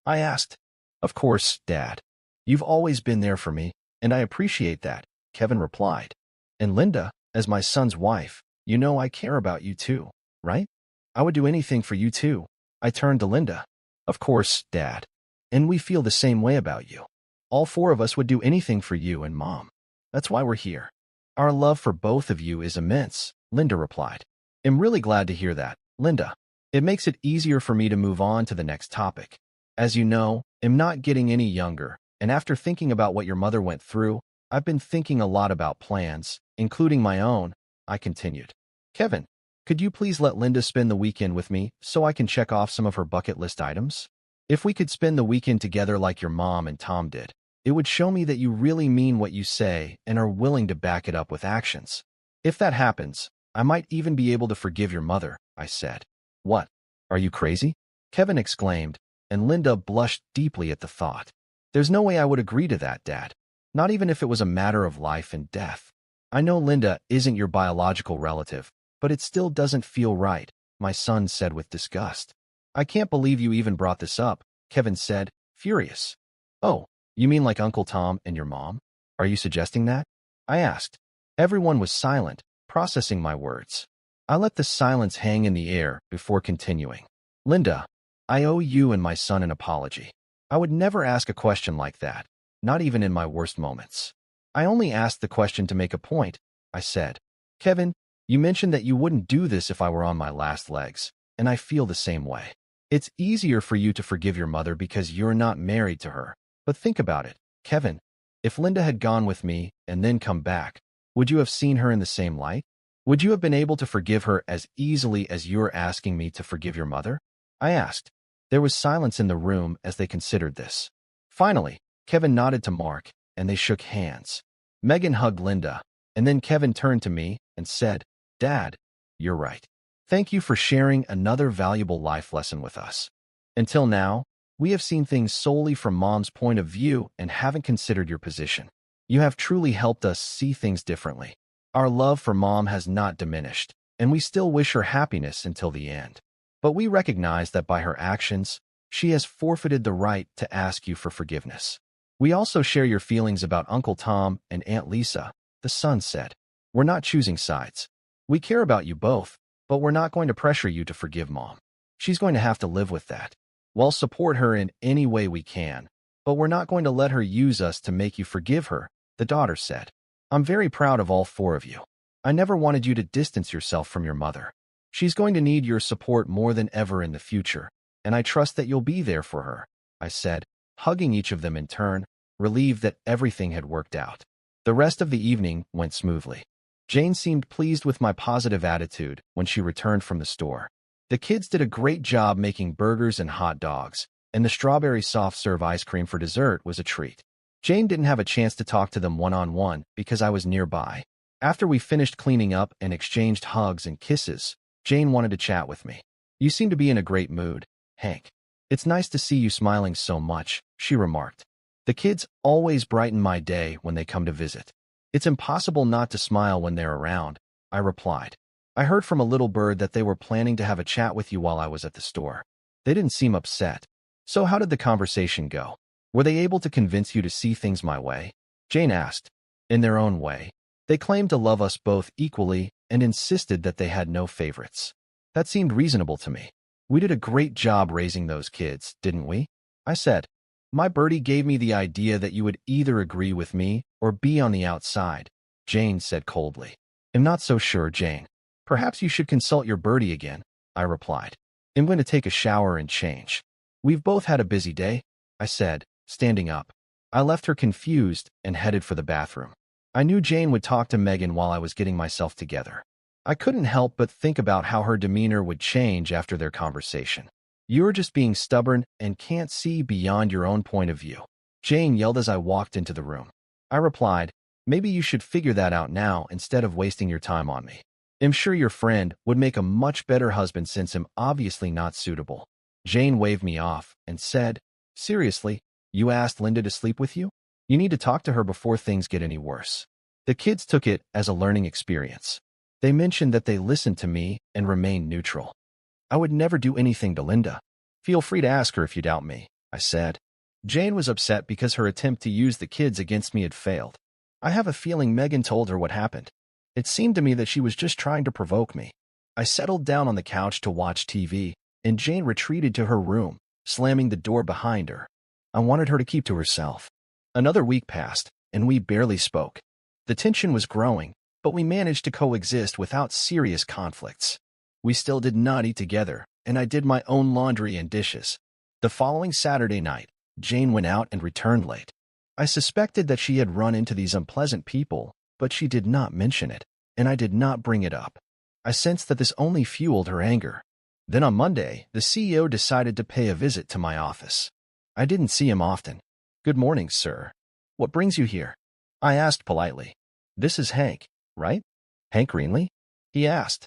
I asked. Of course, Dad. You've always been there for me, and I appreciate that, Kevin replied. And Linda, As my son's wife, you know I care about you too, right? I would do anything for you too. I turned to Linda. Of course, Dad. And we feel the same way about you. All four of us would do anything for you and Mom. That's why we're here. Our love for both of you is immense, Linda replied. I'm really glad to hear that, Linda. It makes it easier for me to move on to the next topic. As you know, I'm not getting any younger, and after thinking about what your mother went through, I've been thinking a lot about plans, including my own, I continued. Kevin, could you please let Linda spend the weekend with me so I can check off some of her bucket list items? If we could spend the weekend together like your mom and Tom did, it would show me that you really mean what you say and are willing to back it up with actions. If that happens, I might even be able to forgive your mother, I said. What? Are you crazy? Kevin exclaimed, and Linda blushed deeply at the thought. There's no way I would agree to that, Dad. Not even if it was a matter of life and death. I know Linda isn't your biological relative, but it still doesn't feel right, my son said with disgust. I can't believe you even brought this up, Kevin said, furious. Oh, you mean like Uncle Tom and your mom? Are you suggesting that? I asked. Everyone was silent, processing my words. I let the silence hang in the air before continuing. Linda, I owe you and my son an apology. I would never ask a question like that, not even in my worst moments. I only asked the question to make a point, I said. Kevin, you mentioned that you wouldn't do this if I were on my last legs, and I feel the same way. It's easier for you to forgive your mother because you're not married to her. But think about it, Kevin. If Linda had gone with me and then come back, would you have seen her in the same light? Would you have been able to forgive her as easily as you're asking me to forgive your mother? I asked. There was silence in the room as they considered this. Finally, Kevin nodded to Mark, and they shook hands. Megan hugged Linda, and then Kevin turned to me and said, Dad, you're right. Thank you for sharing another valuable life lesson with us. Until now, we have seen things solely from Mom's point of view and haven't considered your position. You have truly helped us see things differently. Our love for Mom has not diminished, and we still wish her happiness until the end. But we recognize that by her actions, she has forfeited the right to ask you for forgiveness. We also share your feelings about Uncle Tom and Aunt Lisa, the son said. We're not choosing sides. We care about you both, but we're not going to pressure you to forgive Mom. She's going to have to live with that. We'll support her in any way we can, but we're not going to let her use us to make you forgive her, the daughter said. I'm very proud of all four of you. I never wanted you to distance yourself from your mother. She's going to need your support more than ever in the future, and I trust that you'll be there for her, I said, hugging each of them in turn, relieved that everything had worked out. The rest of the evening went smoothly. Jane seemed pleased with my positive attitude when she returned from the store. The kids did a great job making burgers and hot dogs, and the strawberry soft-serve ice cream for dessert was a treat. Jane didn't have a chance to talk to them one-on-one because I was nearby. After we finished cleaning up and exchanged hugs and kisses, Jane wanted to chat with me. You seem to be in a great mood, Hank. It's nice to see you smiling so much, she remarked. The kids always brighten my day when they come to visit. It's impossible not to smile when they're around, I replied. I heard from a little bird that they were planning to have a chat with you while I was at the store. They didn't seem upset. So how did the conversation go? Were they able to convince you to see things my way? Jane asked. In their own way. They claimed to love us both equally and insisted that they had no favorites. That seemed reasonable to me. We did a great job raising those kids, didn't we? I said. My birdie gave me the idea that you would either agree with me or be on the outside, Jane said coldly. I'm not so sure, Jane. Perhaps you should consult your birdie again, I replied. I'm going to take a shower and change. We've both had a busy day, I said, standing up. I left her confused and headed for the bathroom. I knew Jane would talk to Megan while I was getting myself together. I couldn't help but think about how her demeanor would change after their conversation. You're just being stubborn and can't see beyond your own point of view, Jane yelled as I walked into the room. I replied, maybe you should figure that out now instead of wasting your time on me. I'm sure your friend would make a much better husband since I'm obviously not suitable. Jane waved me off and said, seriously, you asked Linda to sleep with you? You need to talk to her before things get any worse. The kids took it as a learning experience. They mentioned that they listened to me and remained neutral. I would never do anything to Linda. Feel free to ask her if you doubt me, I said. Jane was upset because her attempt to use the kids against me had failed. I have a feeling Megan told her what happened. It seemed to me that she was just trying to provoke me. I settled down on the couch to watch TV, and Jane retreated to her room, slamming the door behind her. I wanted her to keep to herself. Another week passed, and we barely spoke. The tension was growing, but we managed to coexist without serious conflicts. We still did not eat together, and I did my own laundry and dishes. The following Saturday night, Jane went out and returned late. I suspected that she had run into these unpleasant people, but she did not mention it, and I did not bring it up. I sensed that this only fueled her anger. Then on Monday, the CEO decided to pay a visit to my office. I didn't see him often. "Good morning, sir. What brings you here?" I asked politely. "This is Hank, right? Hank Greenlee?" he asked.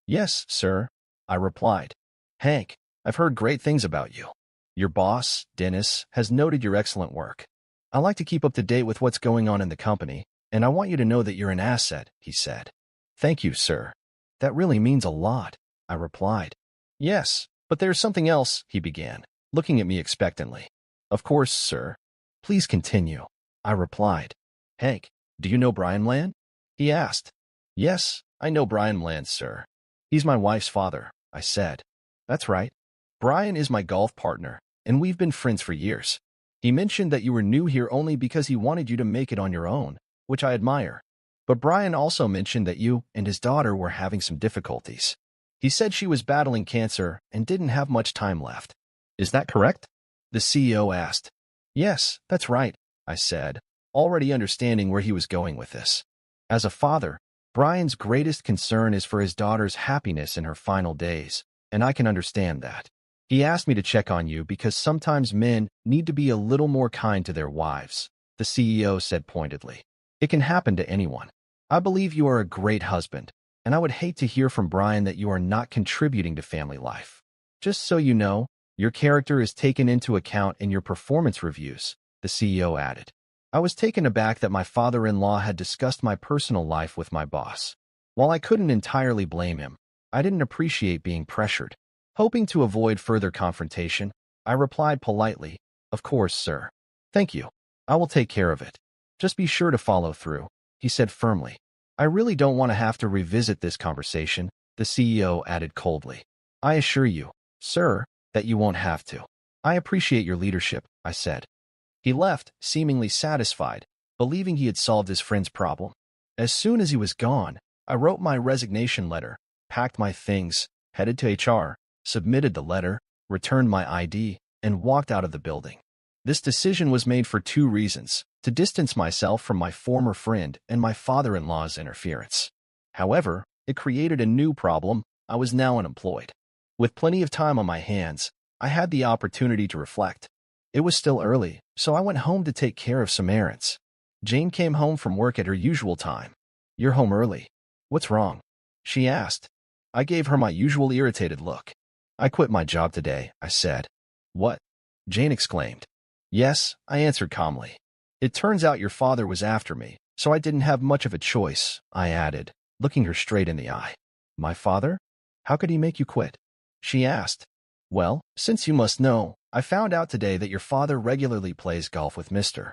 "Yes, sir," I replied. "Hank, I've heard great things about you. Your boss, Dennis, has noted your excellent work. I like to keep up to date with what's going on in the company, and I want you to know that you're an asset," he said. "Thank you, sir. That really means a lot," I replied. "Yes, but there's something else," he began, looking at me expectantly. "Of course, sir. Please continue," I replied. "Hank, do you know Brian Land?" he asked. "Yes, I know Brian Land, sir. He's my wife's father," I said. "That's right. Brian is my golf partner, and we've been friends for years. He mentioned that you were new here only because he wanted you to make it on your own, which I admire. But Brian also mentioned that you and his daughter were having some difficulties. He said she was battling cancer and didn't have much time left. Is that correct?" the CEO asked. "Yes, that's right," I said, already understanding where he was going with this. As a father, Brian's greatest concern is for his daughter's happiness in her final days, and I can understand that. He asked me to check on you because sometimes men need to be a little more kind to their wives, the CEO said pointedly. "It can happen to anyone. I believe you are a great husband, and I would hate to hear from Brian that you are not contributing to family life. Just so you know, your character is taken into account in your performance reviews," the CEO added. I was taken aback that my father-in-law had discussed my personal life with my boss. While I couldn't entirely blame him, I didn't appreciate being pressured. Hoping to avoid further confrontation, I replied politely, "Of course, sir. Thank you. I will take care of it. Just be sure to follow through," he said firmly. "I really don't want to have to revisit this conversation," the CEO added coldly. "I assure you, sir, that you won't have to. I appreciate your leadership," I said. He left, seemingly satisfied, believing he had solved his friend's problem. As soon as he was gone, I wrote my resignation letter, packed my things, headed to HR, submitted the letter, returned my ID, and walked out of the building. This decision was made for two reasons: to distance myself from my former friend and my father-in-law's interference. However, it created a new problem. I was now unemployed. With plenty of time on my hands, I had the opportunity to reflect. It was still early, so I went home to take care of some errands. Jane came home from work at her usual time. "You're home early. What's wrong?" she asked. I gave her my usual irritated look. "I quit my job today," I said. "What?" Jane exclaimed. "Yes," I answered calmly. "It turns out your father was after me, so I didn't have much of a choice," I added, looking her straight in the eye. "My father? How could he make you quit?" she asked. "Well, since you must know, I found out today that your father regularly plays golf with Mr.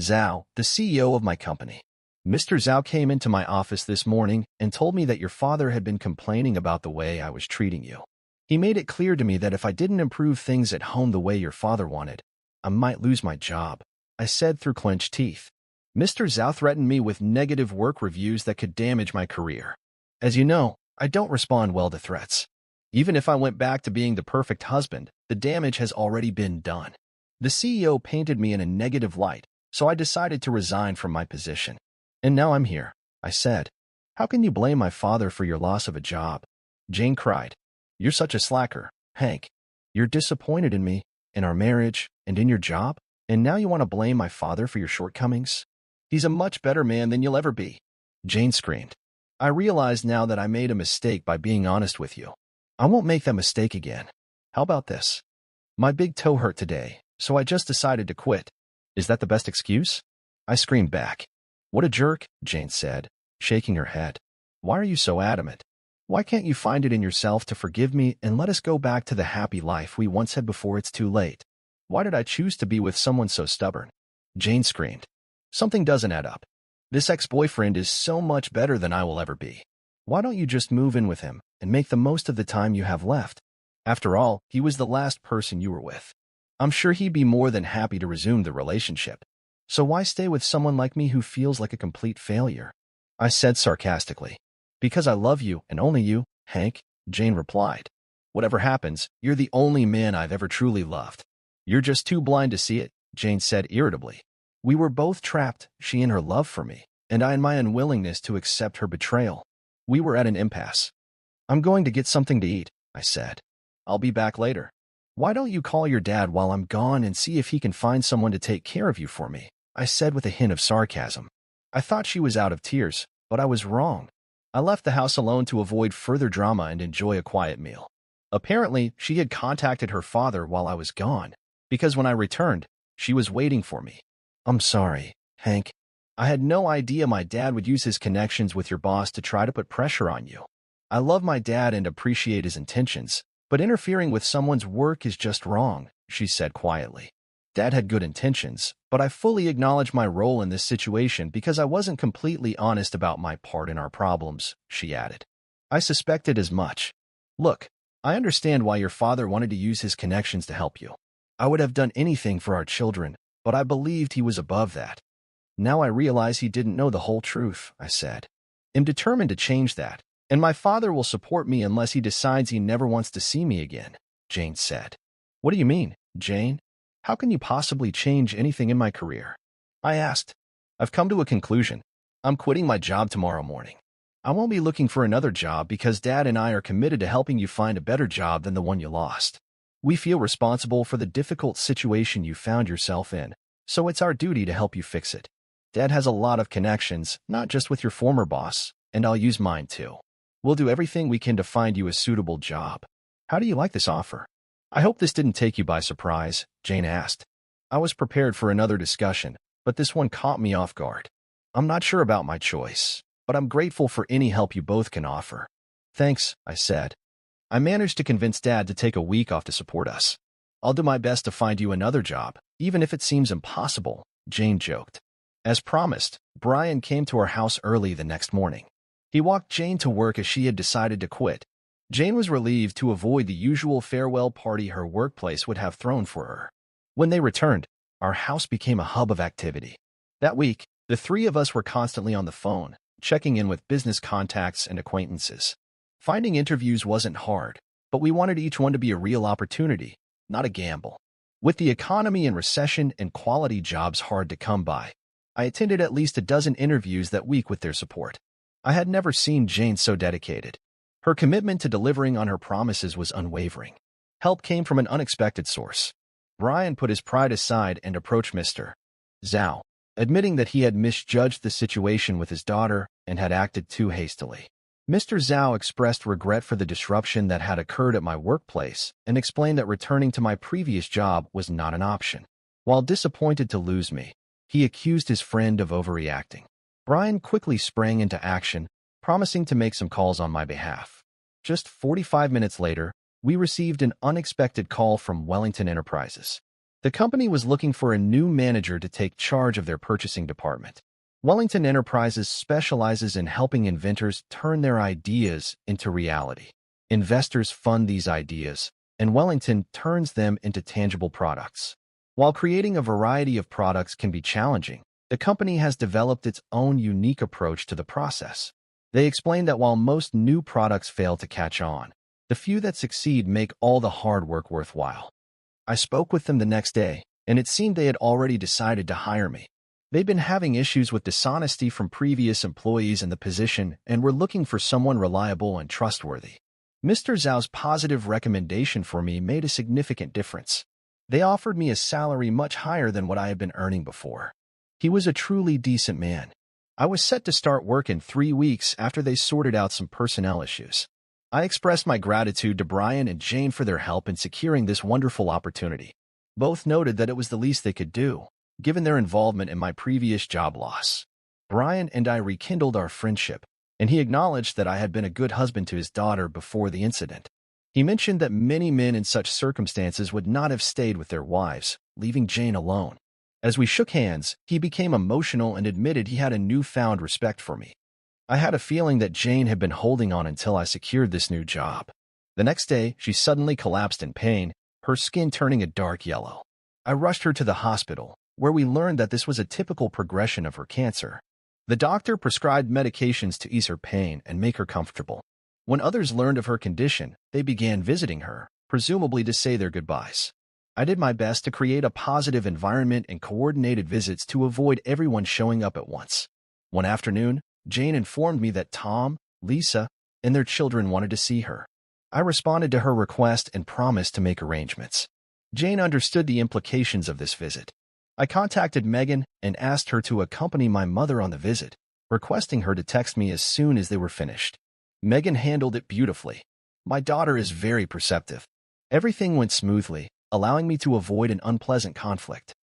Zhao, the CEO of my company. Mr. Zhao came into my office this morning and told me that your father had been complaining about the way I was treating you. He made it clear to me that if I didn't improve things at home the way your father wanted, I might lose my job," I said through clenched teeth. "Mr. Zhao threatened me with negative work reviews that could damage my career. As you know, I don't respond well to threats. Even if I went back to being the perfect husband, the damage has already been done. The CEO painted me in a negative light, so I decided to resign from my position. And now I'm here," I said. "How can you blame my father for your loss of a job?" Jane cried. "You're such a slacker, Hank. You're disappointed in me, in our marriage, and in your job, and now you want to blame my father for your shortcomings? He's a much better man than you'll ever be," Jane screamed. "I realize now that I made a mistake by being honest with you. I won't make that mistake again. How about this? My big toe hurt today, so I just decided to quit. Is that the best excuse?" I screamed back. "What a jerk," Jane said, shaking her head. "Why are you so adamant? Why can't you find it in yourself to forgive me and let us go back to the happy life we once had before it's too late? Why did I choose to be with someone so stubborn?" Jane screamed. "Something doesn't add up. This ex-boyfriend is so much better than I will ever be. Why don't you just move in with him and make the most of the time you have left? After all, he was the last person you were with. I'm sure he'd be more than happy to resume the relationship. So why stay with someone like me who feels like a complete failure? I said sarcastically. Because I love you and only you, Hank, Jane replied. Whatever happens, you're the only man I've ever truly loved. You're just too blind to see it, Jane said irritably. We were both trapped, she in her love for me, and I in my unwillingness to accept her betrayal. We were at an impasse. I'm going to get something to eat, I said. I'll be back later. Why don't you call your dad while I'm gone and see if he can find someone to take care of you for me? I said with a hint of sarcasm. I thought she was out of tears, but I was wrong. I left the house alone to avoid further drama and enjoy a quiet meal. Apparently, she had contacted her father while I was gone, because when I returned, she was waiting for me. I'm sorry, Hank. I had no idea my dad would use his connections with your boss to try to put pressure on you. I love my dad and appreciate his intentions, but interfering with someone's work is just wrong, she said quietly. Dad had good intentions, but I fully acknowledge my role in this situation because I wasn't completely honest about my part in our problems, she added. I suspected as much. Look, I understand why your father wanted to use his connections to help you. I would have done anything for our children, but I believed he was above that. Now I realize he didn't know the whole truth, I said. I'm determined to change that, and my father will support me unless he decides he never wants to see me again, Jane said. What do you mean, Jane? How can you possibly change anything in my career? I asked. I've come to a conclusion. I'm quitting my job tomorrow morning. I won't be looking for another job because Dad and I are committed to helping you find a better job than the one you lost. We feel responsible for the difficult situation you found yourself in, so it's our duty to help you fix it. Dad has a lot of connections, not just with your former boss, and I'll use mine too. We'll do everything we can to find you a suitable job. How do you like this offer? I hope this didn't take you by surprise, Jane asked. I was prepared for another discussion, but this one caught me off guard. I'm not sure about my choice, but I'm grateful for any help you both can offer. Thanks, I said. I managed to convince Dad to take a week off to support us. I'll do my best to find you another job, even if it seems impossible, Jane joked. As promised, Brian came to our house early the next morning. He walked Jane to work as she had decided to quit. Jane was relieved to avoid the usual farewell party her workplace would have thrown for her. When they returned, our house became a hub of activity. That week, the three of us were constantly on the phone, checking in with business contacts and acquaintances. Finding interviews wasn't hard, but we wanted each one to be a real opportunity, not a gamble. With the economy in recession and quality jobs hard to come by, I attended at least a dozen interviews that week with their support. I had never seen Jane so dedicated. Her commitment to delivering on her promises was unwavering. Help came from an unexpected source. Brian put his pride aside and approached Mr. Zhao, admitting that he had misjudged the situation with his daughter and had acted too hastily. Mr. Zhao expressed regret for the disruption that had occurred at my workplace and explained that returning to my previous job was not an option. While disappointed to lose me, he accused his friend of overreacting. Brian quickly sprang into action, promising to make some calls on my behalf. Just 45 minutes later, we received an unexpected call from Wellington Enterprises. The company was looking for a new manager to take charge of their purchasing department. Wellington Enterprises specializes in helping inventors turn their ideas into reality. Investors fund these ideas, and Wellington turns them into tangible products. While creating a variety of products can be challenging, the company has developed its own unique approach to the process. They explain that while most new products fail to catch on, the few that succeed make all the hard work worthwhile. I spoke with them the next day, and it seemed they had already decided to hire me. They'd been having issues with dishonesty from previous employees in the position and were looking for someone reliable and trustworthy. Mr. Zhao's positive recommendation for me made a significant difference. They offered me a salary much higher than what I had been earning before. He was a truly decent man. I was set to start work in 3 weeks after they sorted out some personnel issues. I expressed my gratitude to Brian and Jane for their help in securing this wonderful opportunity. Both noted that it was the least they could do, given their involvement in my previous job loss. Brian and I rekindled our friendship, and he acknowledged that I had been a good husband to his daughter before the incident. He mentioned that many men in such circumstances would not have stayed with their wives, leaving Jane alone. As we shook hands, he became emotional and admitted he had a newfound respect for me. I had a feeling that Jane had been holding on until I secured this new job. The next day, she suddenly collapsed in pain, her skin turning a dark yellow. I rushed her to the hospital, where we learned that this was a typical progression of her cancer. The doctor prescribed medications to ease her pain and make her comfortable. When others learned of her condition, they began visiting her, presumably to say their goodbyes. I did my best to create a positive environment and coordinated visits to avoid everyone showing up at once. One afternoon, Jane informed me that Tom, Lisa, and their children wanted to see her. I responded to her request and promised to make arrangements. Jane understood the implications of this visit. I contacted Megan and asked her to accompany my mother on the visit, requesting her to text me as soon as they were finished. Megan handled it beautifully. My daughter is very perceptive. Everything went smoothly, allowing me to avoid an unpleasant conflict.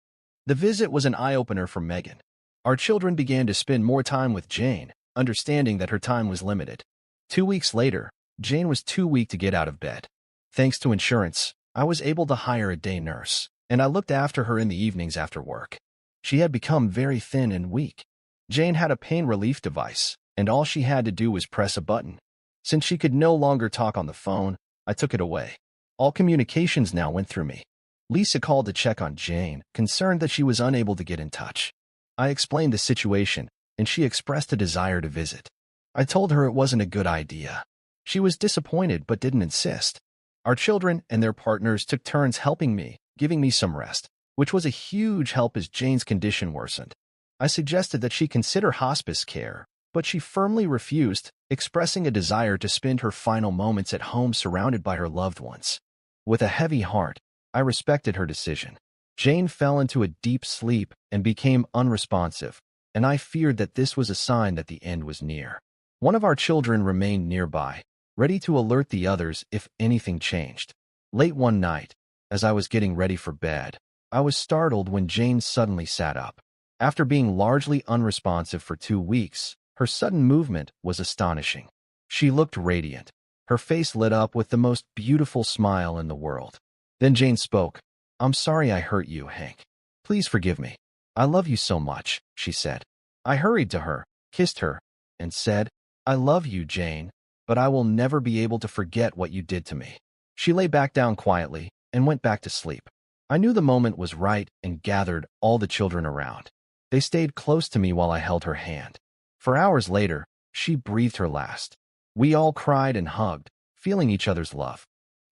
The visit was an eye-opener for Megan. Our children began to spend more time with Jane, understanding that her time was limited. 2 weeks later, Jane was too weak to get out of bed. Thanks to insurance, I was able to hire a day nurse, and I looked after her in the evenings after work. She had become very thin and weak. Jane had a pain relief device, and all she had to do was press a button. Since she could no longer talk on the phone, I took it away. All communications now went through me. Lisa called to check on Jane, concerned that she was unable to get in touch. I explained the situation, and she expressed a desire to visit. I told her it wasn't a good idea. She was disappointed but didn't insist. Our children and their partners took turns helping me, giving me some rest, which was a huge help as Jane's condition worsened. I suggested that she consider hospice care, but she firmly refused, expressing a desire to spend her final moments at home surrounded by her loved ones. With a heavy heart, I respected her decision. Jane fell into a deep sleep and became unresponsive, and I feared that this was a sign that the end was near. One of our children remained nearby, ready to alert the others if anything changed. Late one night, as I was getting ready for bed, I was startled when Jane suddenly sat up. After being largely unresponsive for 2 weeks, her sudden movement was astonishing. She looked radiant. Her face lit up with the most beautiful smile in the world. Then Jane spoke. "I'm sorry I hurt you, Hank. Please forgive me. I love you so much," she said. I hurried to her, kissed her, and said, "I love you, Jane, but I will never be able to forget what you did to me." She lay back down quietly and went back to sleep. I knew the moment was right and gathered all the children around. They stayed close to me while I held her hand. For hours later, she breathed her last. We all cried and hugged, feeling each other's love.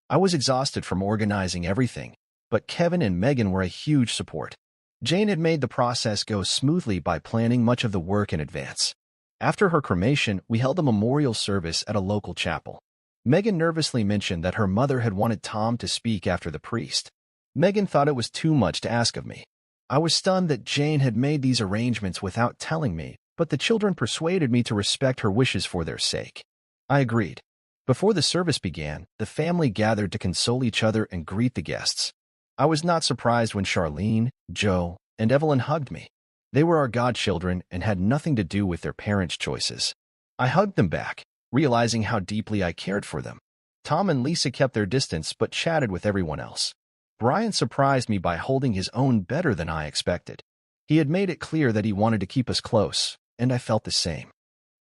I was exhausted from organizing everything, but Kevin and Megan were a huge support. Jane had made the process go smoothly by planning much of the work in advance. After her cremation, we held a memorial service at a local chapel. Megan nervously mentioned that her mother had wanted Tom to speak after the priest. Megan thought it was too much to ask of me. I was stunned that Jane had made these arrangements without telling me, but the children persuaded me to respect her wishes for their sake. I agreed. Before the service began, the family gathered to console each other and greet the guests. I was not surprised when Charlene, Joe, and Evelyn hugged me. They were our godchildren and had nothing to do with their parents' choices. I hugged them back, realizing how deeply I cared for them. Tom and Lisa kept their distance but chatted with everyone else. Brian surprised me by holding his own better than I expected. He had made it clear that he wanted to keep us close, and I felt the same.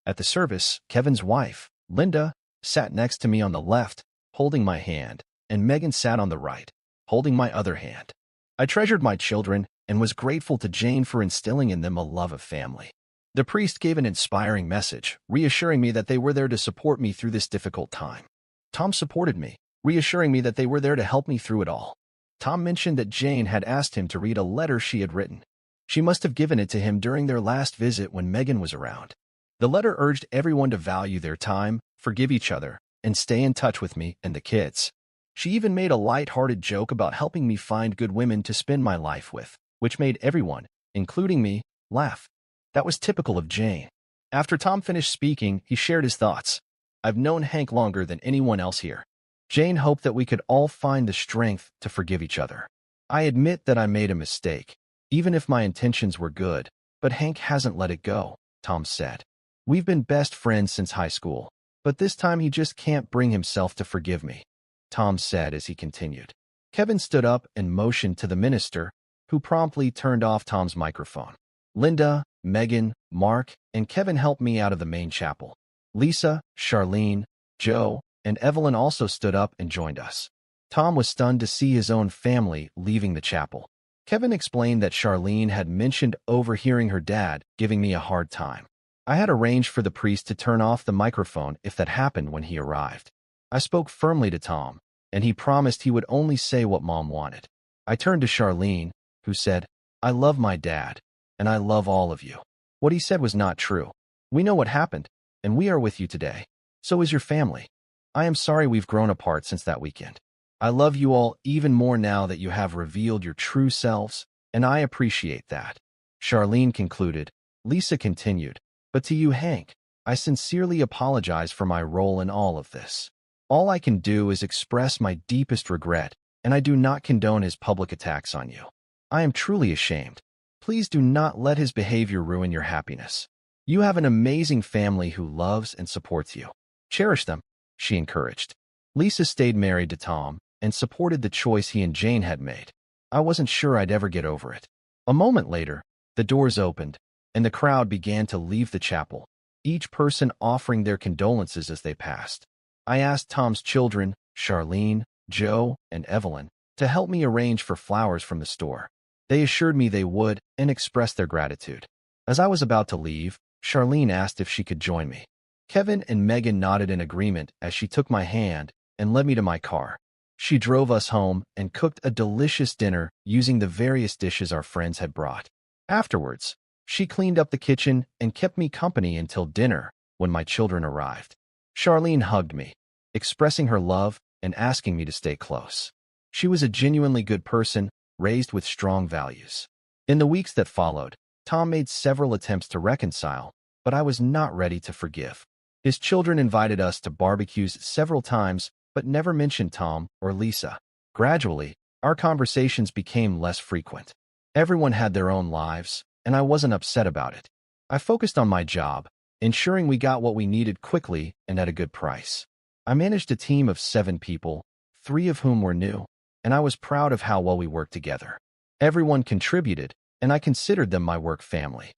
At the service, Kevin's wife, Linda, sat next to me on the left, holding my hand, and Megan sat on the right, holding my other hand. I treasured my children and was grateful to Jane for instilling in them a love of family. The priest gave an inspiring message, reassuring me that they were there to support me through this difficult time. Tom supported me, reassuring me that they were there to help me through it all. Tom mentioned that Jane had asked him to read a letter she had written. She must have given it to him during their last visit when Megan was around. The letter urged everyone to value their time, forgive each other, and stay in touch with me and the kids. She even made a light-hearted joke about helping me find good women to spend my life with, which made everyone, including me, laugh. That was typical of Jane. After Tom finished speaking, he shared his thoughts. "I've known Hank longer than anyone else here." Jane hoped that we could all find the strength to forgive each other. "I admit that I made a mistake, even if my intentions were good, but Hank hasn't let it go," Tom said. "We've been best friends since high school, but this time he just can't bring himself to forgive me," Tom said as he continued. Kevin stood up and motioned to the minister, who promptly turned off Tom's microphone. Linda, Megan, Mark, and Kevin helped me out of the main chapel. Lisa, Charlene, Joe, and Evelyn also stood up and joined us. Tom was stunned to see his own family leaving the chapel. Kevin explained that Charlene had mentioned overhearing her dad giving me a hard time. I had arranged for the priest to turn off the microphone if that happened when he arrived. I spoke firmly to Tom, and he promised he would only say what Mom wanted. I turned to Charlene, who said, "I love my dad, and I love all of you." What he said was not true. We know what happened, and we are with you today. So is your family. I am sorry we've grown apart since that weekend. I love you all even more now that you have revealed your true selves, and I appreciate that. Charlene concluded. Lisa continued, "But to you, Hank, I sincerely apologize for my role in all of this. All I can do is express my deepest regret, and I do not condone his public attacks on you. I am truly ashamed. Please do not let his behavior ruin your happiness. You have an amazing family who loves and supports you. Cherish them," she encouraged. Lisa stayed married to Tom and supported the choice he and Jane had made. I wasn't sure I'd ever get over it. A moment later, the doors opened, and the crowd began to leave the chapel, each person offering their condolences as they passed. I asked Tom's children, Charlene, Joe, and Evelyn, to help me arrange for flowers from the store. They assured me they would and expressed their gratitude. As I was about to leave, Charlene asked if she could join me. Kevin and Megan nodded in agreement as she took my hand and led me to my car. She drove us home and cooked a delicious dinner using the various dishes our friends had brought. Afterwards, she cleaned up the kitchen and kept me company until dinner when my children arrived. Charlene hugged me, expressing her love and asking me to stay close. She was a genuinely good person, raised with strong values. In the weeks that followed, Tom made several attempts to reconcile, but I was not ready to forgive. His children invited us to barbecues several times, but never mentioned Tom or Lisa. Gradually, our conversations became less frequent. Everyone had their own lives, and I wasn't upset about it. I focused on my job, ensuring we got what we needed quickly and at a good price. I managed a team of 7 people, 3 of whom were new, and I was proud of how well we worked together. Everyone contributed, and I considered them my work family.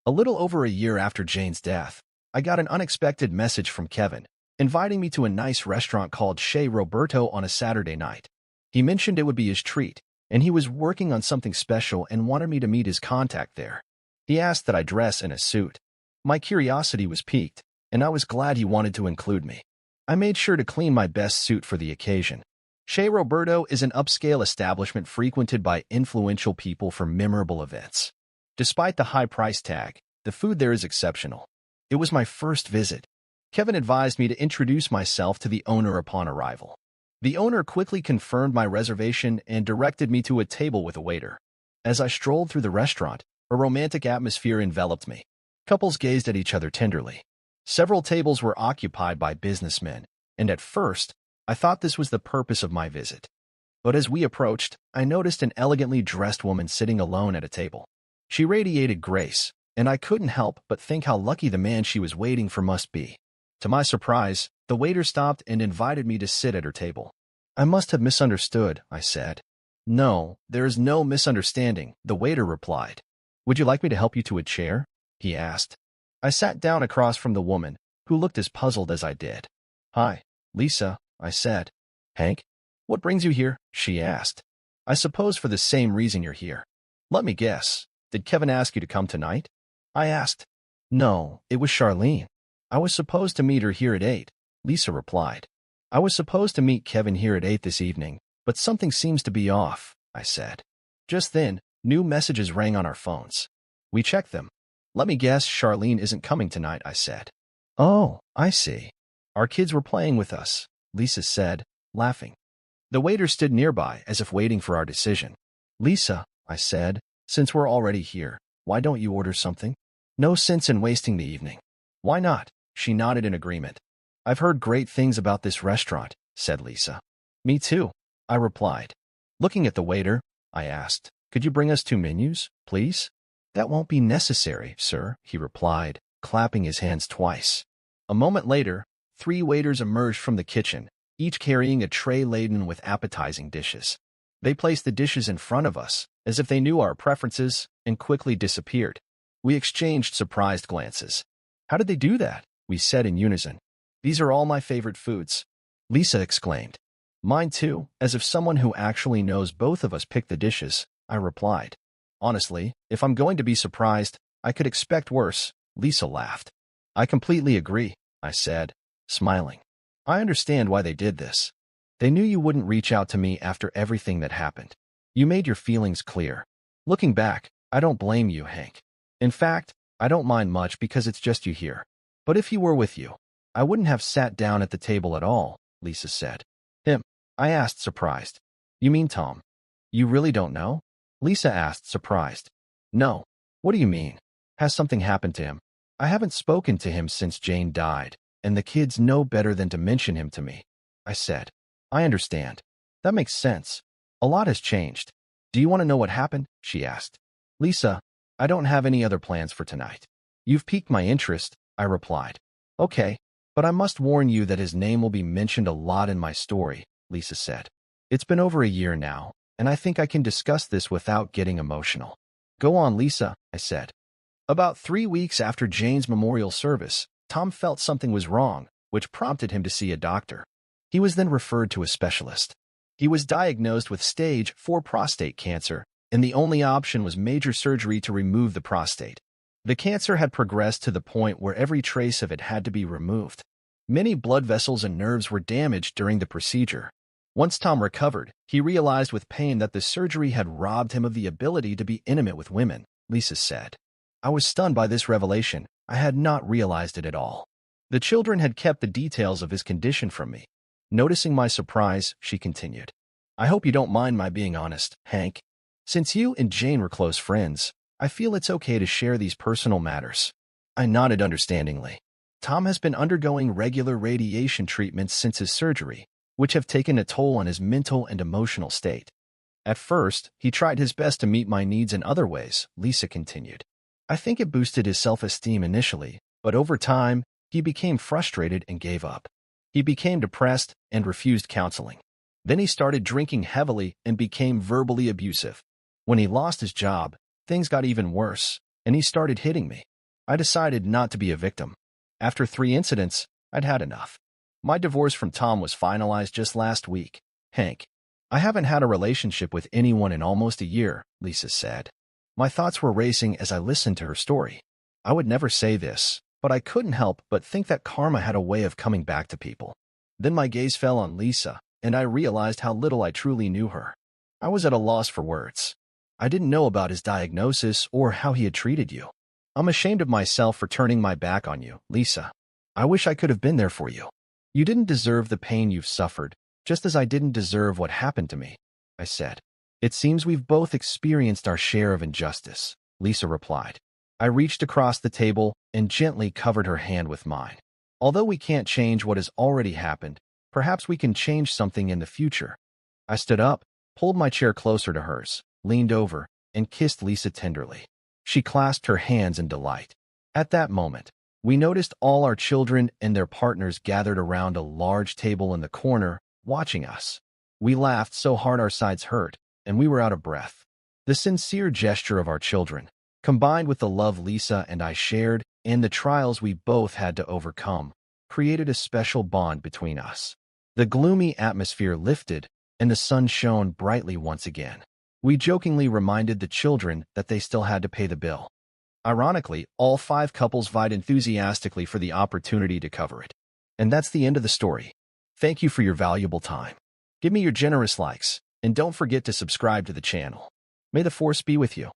A little over a year after Jane's death, I got an unexpected message from Kevin, inviting me to a nice restaurant called Chez Roberto on a Saturday night. He mentioned it would be his treat, and he was working on something special and wanted me to meet his contact there. He asked that I dress in a suit. My curiosity was piqued, and I was glad he wanted to include me. I made sure to clean my best suit for the occasion. Chez Roberto is an upscale establishment frequented by influential people for memorable events. Despite the high price tag, the food there is exceptional. It was my first visit. Kevin advised me to introduce myself to the owner upon arrival. The owner quickly confirmed my reservation and directed me to a table with a waiter. As I strolled through the restaurant, a romantic atmosphere enveloped me. Couples gazed at each other tenderly. Several tables were occupied by businessmen, and at first, I thought this was the purpose of my visit. But as we approached, I noticed an elegantly dressed woman sitting alone at a table. She radiated grace, and I couldn't help but think how lucky the man she was waiting for must be. To my surprise, the waiter stopped and invited me to sit at her table. "I must have misunderstood," I said. "No, there is no misunderstanding," the waiter replied. "Would you like me to help you to a chair?" he asked. I sat down across from the woman, who looked as puzzled as I did. "Hi, Lisa," I said. "Hank, what brings you here?" she asked. "I suppose for the same reason you're here." "Let me guess. Did Kevin ask you to come tonight?" I asked. "No, it was Charlene. I was supposed to meet her here at 8, Lisa replied. "I was supposed to meet Kevin here at 8 this evening, but something seems to be off," I said. Just then, new messages rang on our phones. We checked them. "Let me guess Charlene isn't coming tonight," I said. "Oh, I see. Our kids were playing with us," Lisa said, laughing. The waiter stood nearby as if waiting for our decision. "Lisa," I said, "since we're already here, why don't you order something? No sense in wasting the evening." "Why not?" She nodded in agreement. "I've heard great things about this restaurant," said Lisa. "Me too," I replied. Looking at the waiter, I asked, "Could you bring us 2 menus, please?" "That won't be necessary, sir," he replied, clapping his hands twice. A moment later, 3 waiters emerged from the kitchen, each carrying a tray laden with appetizing dishes. They placed the dishes in front of us, as if they knew our preferences, and quickly disappeared. We exchanged surprised glances. "How did they do that?" we said in unison. "These are all my favorite foods," Lisa exclaimed. "Mine too," as if someone who actually knows both of us picked the dishes, I replied. "Honestly, if I'm going to be surprised, I could expect worse," Lisa laughed. "I completely agree," I said, smiling. "I understand why they did this. They knew you wouldn't reach out to me after everything that happened. You made your feelings clear. Looking back, I don't blame you, Hank. In fact, I don't mind much because it's just you here. But if he were with you, I wouldn't have sat down at the table at all," Lisa said. "Him?" I asked, surprised. "You mean Tom? You really don't know?" Lisa asked, surprised. "No. What do you mean? Has something happened to him? I haven't spoken to him since Jane died, and the kids know better than to mention him to me," I said. "I understand. That makes sense. A lot has changed. Do you want to know what happened?" she asked. "Lisa, I don't have any other plans for tonight. You've piqued my interest," I replied. "Okay, but I must warn you that his name will be mentioned a lot in my story," Lisa said. "It's been over a year now, and I think I can discuss this without getting emotional." "Go on, Lisa," I said. About 3 weeks after Jane's memorial service, Tom felt something was wrong, which prompted him to see a doctor. He was then referred to a specialist. He was diagnosed with stage 4 prostate cancer, and the only option was major surgery to remove the prostate. The cancer had progressed to the point where every trace of it had to be removed. Many blood vessels and nerves were damaged during the procedure. Once Tom recovered, he realized with pain that the surgery had robbed him of the ability to be intimate with women, Lisa said. "I was stunned by this revelation. I had not realized it at all. The children had kept the details of his condition from me." Noticing my surprise, she continued. "I hope you don't mind my being honest, Hank. Since you and Jane were close friends, I feel it's okay to share these personal matters." I nodded understandingly. Tom has been undergoing regular radiation treatments since his surgery, which have taken a toll on his mental and emotional state. "At first, he tried his best to meet my needs in other ways," Lisa continued. "I think it boosted his self-esteem initially, but over time, he became frustrated and gave up. He became depressed and refused counseling. Then he started drinking heavily and became verbally abusive. When he lost his job, things got even worse, and he started hitting me. I decided not to be a victim. After 3 incidents, I'd had enough. My divorce from Tom was finalized just last week. Hank, I haven't had a relationship with anyone in almost a year," Lisa said. My thoughts were racing as I listened to her story. I would never say this, but I couldn't help but think that karma had a way of coming back to people. Then my gaze fell on Lisa, and I realized how little I truly knew her. I was at a loss for words. I didn't know about his diagnosis or how he had treated you. "I'm ashamed of myself for turning my back on you, Lisa. I wish I could have been there for you. You didn't deserve the pain you've suffered, just as I didn't deserve what happened to me," I said. "It seems we've both experienced our share of injustice," Lisa replied. I reached across the table and gently covered her hand with mine. "Although we can't change what has already happened, perhaps we can change something in the future." I stood up, pulled my chair closer to hers, leaned over, and kissed Lisa tenderly. She clasped her hands in delight. At that moment, we noticed all our children and their partners gathered around a large table in the corner, watching us. We laughed so hard our sides hurt, and we were out of breath. The sincere gesture of our children, combined with the love Lisa and I shared and the trials we both had to overcome, created a special bond between us. The gloomy atmosphere lifted, and the sun shone brightly once again. We jokingly reminded the children that they still had to pay the bill. Ironically, all 5 couples vied enthusiastically for the opportunity to cover it. And that's the end of the story. Thank you for your valuable time. Give me your generous likes, and don't forget to subscribe to the channel. May the force be with you.